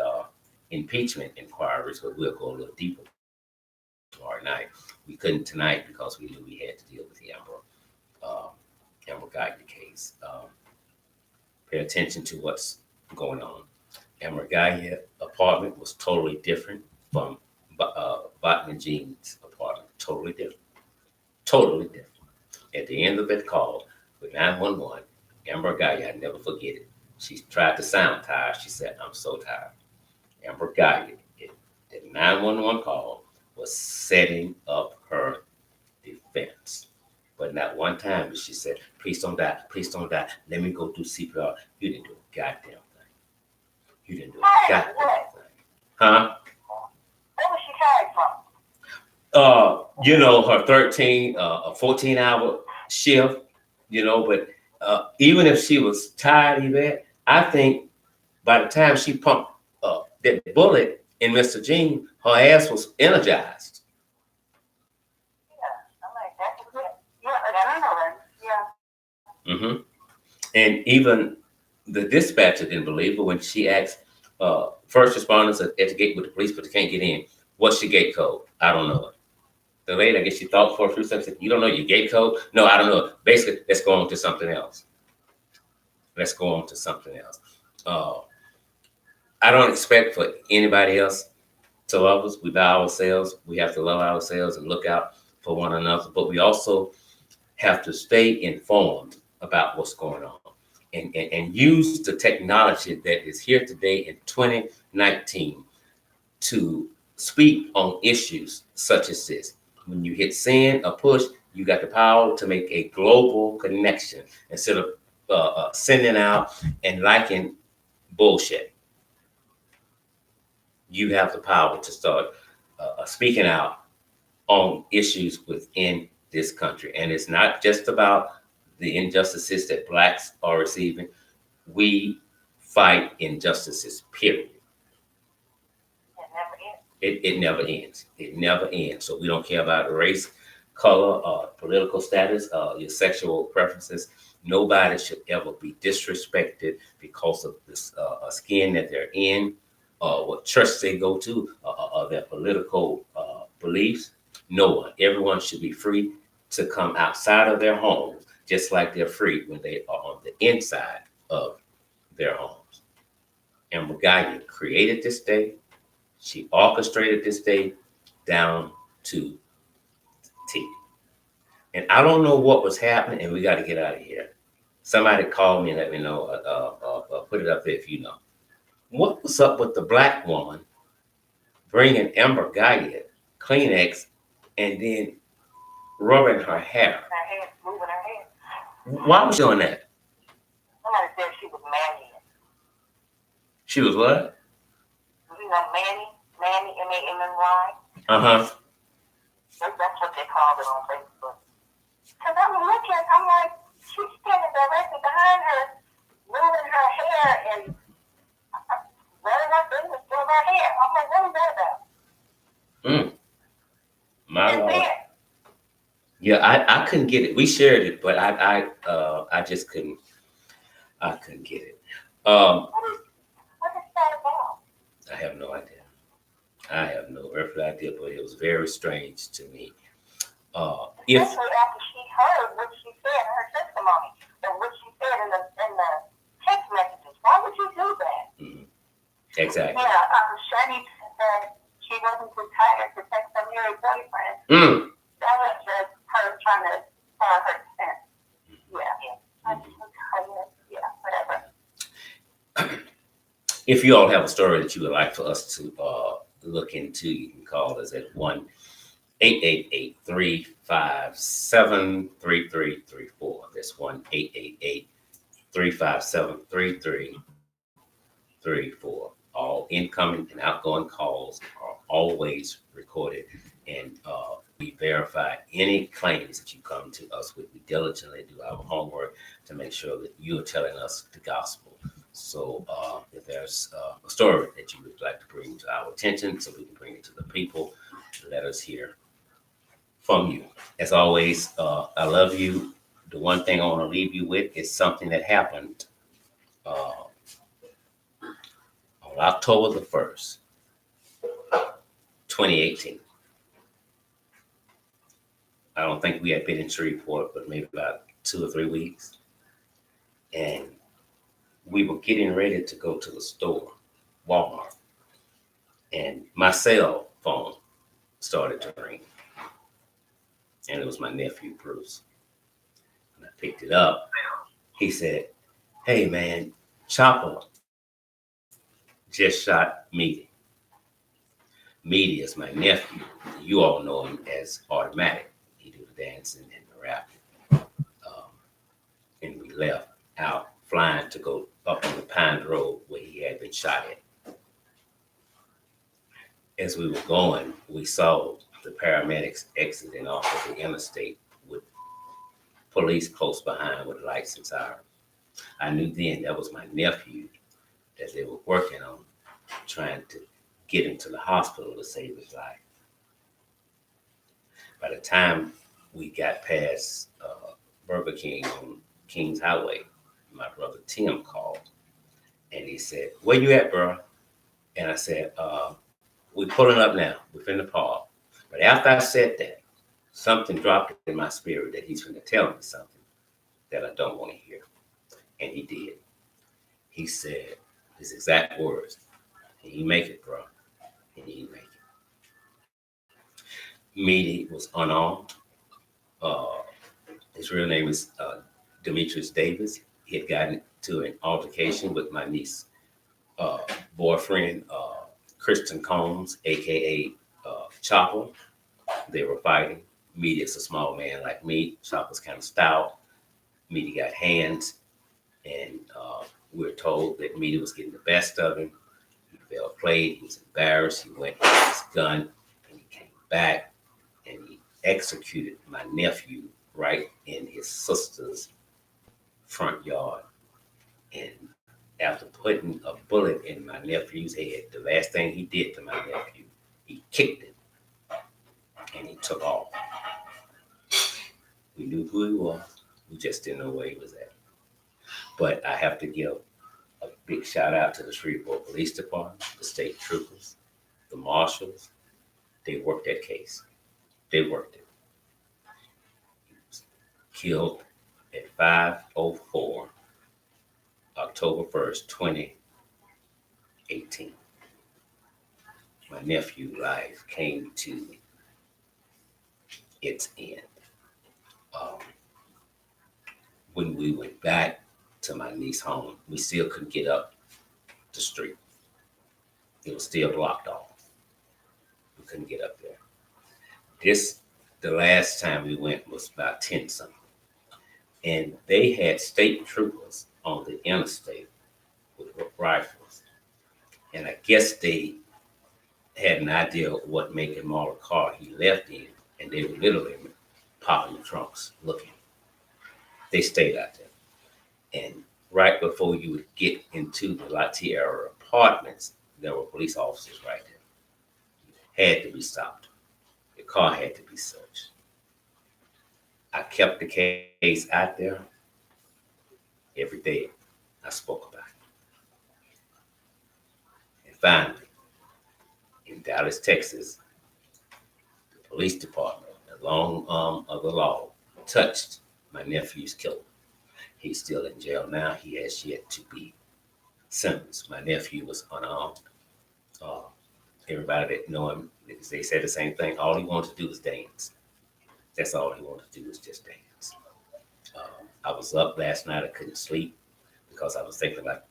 impeachment inquiries, but we'll go a little deeper tomorrow night. We couldn't tonight because we knew we had to deal with the Amber Guyger case. Pay attention to what's going on. Amber Guyger apartment was totally different from Botman Jean's apartment. Totally different. Totally different. At the end of that call with 911, Amber Guyger, I never forget it. She tried to sound tired. She said, I'm so tired. Amber Guyger, at 911 call, was setting up her defense. But not one time did she say, please don't die, please don't die. Let me go do CPR. You didn't do a goddamn thing. You didn't do a goddamn thing. Huh? Where was she tired from? Her 14-hour shift, but even if she was tired, Yvette, I think by the time she pumped that bullet in Mr. Jean, her ass was energized. Yeah, I'm like, that's good. Yeah, adrenaline. Yeah. Mm-hmm. And even the dispatcher didn't believe her when she asked first responders at the gate with the police, but they can't get in. What's your gate code? I don't know it. The lady, I guess she thought for a few seconds, said, you don't know your gate code? No, I don't know. Basically, let's go on to something else. Let's go on to something else. I don't expect for anybody else to love us. We love ourselves. We have to love ourselves and look out for one another. But we also have to stay informed about what's going on and use the technology that is here today in 2019 to speak on issues such as this. When you hit send or push, you got the power to make a global connection instead of sending out and liking bullshit. You have the power to start speaking out on issues within this country. And it's not just about the injustices that blacks are receiving. We fight injustices, period. It never ends. It never ends. So we don't care about race, color, political status, your sexual preferences. Nobody should ever be disrespected because of this skin that they're in, what church they go to, or their political beliefs. No one. Everyone should be free to come outside of their homes, just like they're free when they are on the inside of their homes. Amber Guyger created this day. She orchestrated this day down to T. And I don't know what was happening, and we got to get out of here. Somebody call me and let me know. Put it up there if you know. What was up with the black woman bringing Amber Guyger Kleenex and then rubbing her hair? Her hair, moving her hair. Why was she doing that? Somebody said she was Manny. She was what? You know Manny? Manny, M-A-N-N-Y? Uh-huh. That's what they called it on Facebook. Because I'm looking, I'm like, she's standing directly behind her, moving her hair and running her fingers through her hair. I'm like, what is that about? My And Lord. then, Yeah, I couldn't get it. We shared it, but I just couldn't. I couldn't get it. what is that about? I have no idea. I have no earthly idea, but it was very strange to me. If Especially after she heard what she said in her testimony, and what she said in the text messages. Why would you do that? exactly. Yeah, Shani said she wasn't too tired to text her married boyfriend. That was just her trying to follow her defense. Yeah. I'm too tired. Yeah, whatever. If you all have a story that you would like for us to look into, you can call us at 1-888-357-3334. That's 1-888-357-3334. All incoming and outgoing calls are always recorded, and we verify any claims that you come to us with. We diligently do our homework to make sure that you are telling us the gospel. So if there's a story that you would like to bring to our attention so we can bring it to the people, let us hear from you. As always, I love you. The one thing I want to leave you with is something that happened on October the 1st, 2018. I don't think we had been in Shreveport, but maybe about 2 or 3 weeks. And we were getting ready to go to the store, Walmart. And my cell phone started to ring. And it was my nephew, Bruce. And I picked it up. He said, "Hey, man, Chopper just shot Meaty." Meaty is my nephew. You all know him as Automatic. He do the dancing and the rapping. And we left out flying to go up on the Pine Road where he had been shot at. As we were going, we saw the paramedics exiting off of the interstate with police close behind with lights and sirens. I knew then that was my nephew that they were working on, trying to get him to the hospital to save his life. By the time we got past Burger King on Kings Highway, my brother Tim called and he said, "Where you at, bro?" And I said, "We pulling up now. We're finna park." But after I said that, something dropped in my spirit that he's finna tell me something that I don't want to hear. And he did. He said his exact words, "And you make it, bro. And you make it." Meaty was unarmed. His real name is Demetrius Davis. He had gotten to an altercation with my niece's boyfriend, Kristen Combs, aka Chopper. They were fighting. Meaty is a small man like me. Chopper's kind of stout. Meaty got hands, and we were told that Meaty was getting the best of him. He fell played. He was embarrassed. He went with his gun, and he came back, and he executed my nephew right in his sister's front yard. And after putting a bullet in my nephew's head, the last thing he did to my nephew, he kicked him and he took off. We knew who he was. We just didn't know where he was at. But I have to give a big shout out to the Shreveport Police Department, the state troopers, the marshals. They worked that case. They worked it. He was killed at 5:04, October 1st, 2018. My nephew's life came to its end. Um, when we went back to my niece's home, we still couldn't get up the street. It was still blocked off. We couldn't get up there. The last time we went was about 10 something. And they had state troopers on the interstate with rifles. And I guess they had an idea of what make and model car he left in, and they were literally popping the trunks looking. They stayed out there. And right before you would get into the La Tierra apartments, there were police officers right there. Had to be stopped. The car had to be searched. I kept the case out there every day. I spoke about it. And finally, in Dallas, Texas, the police department, the long arm of the law, touched my nephew's killer. He's still in jail now. He has yet to be sentenced. My nephew was unarmed. Uh, Everybody that know him, they said the same thing. All he wanted to do was dance. That's all he wanted to do was just dance. I was up last night. I couldn't sleep because I was thinking about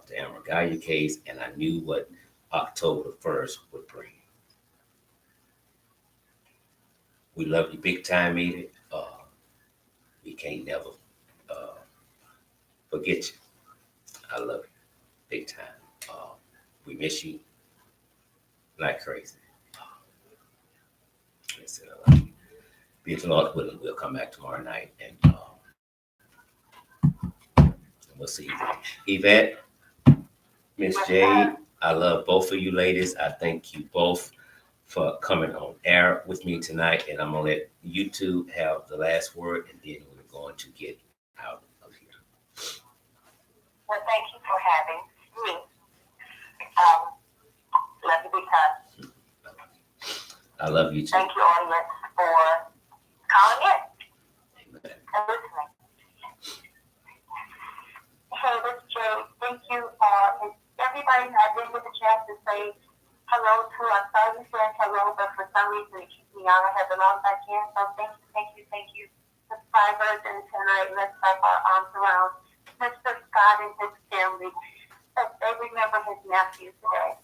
the Amber Guyger case, and I knew what October 1st would bring. We love you big time, Edie. We can't never forget you. I love you big time. We miss you like crazy. Listen, be it the Lord willing, we'll come back tomorrow night and we'll see you then. Yvette, Miss Jade, I love both of you ladies. I thank you both for coming on air with me tonight, and I'm gonna let you two have the last word, and then we're going to get out of here. Well, thank you for having me. Love you big time. I love you too. Thank you, audience, for calling in Amen. and listening. Hey, this is Jay. Thank you. Everybody, I didn't get the chance to say hello to. I saw you saying hello, but for some reason it keeps me on. I had to log back in. So thank you. Subscribers, and tonight let's wrap our arms around Mr. Scott and his family as they remember his nephew today.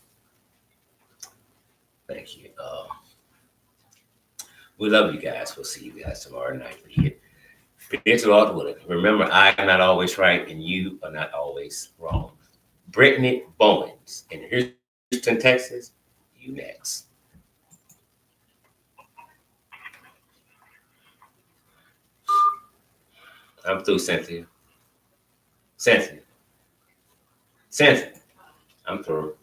Thank you. We love you guys. We'll see you guys tomorrow night. It's a lot with it. Remember, I am not always right, and you are not always wrong. Brittany Bowens in Houston, Texas. You next. I'm through, Cynthia. Cynthia. I'm through.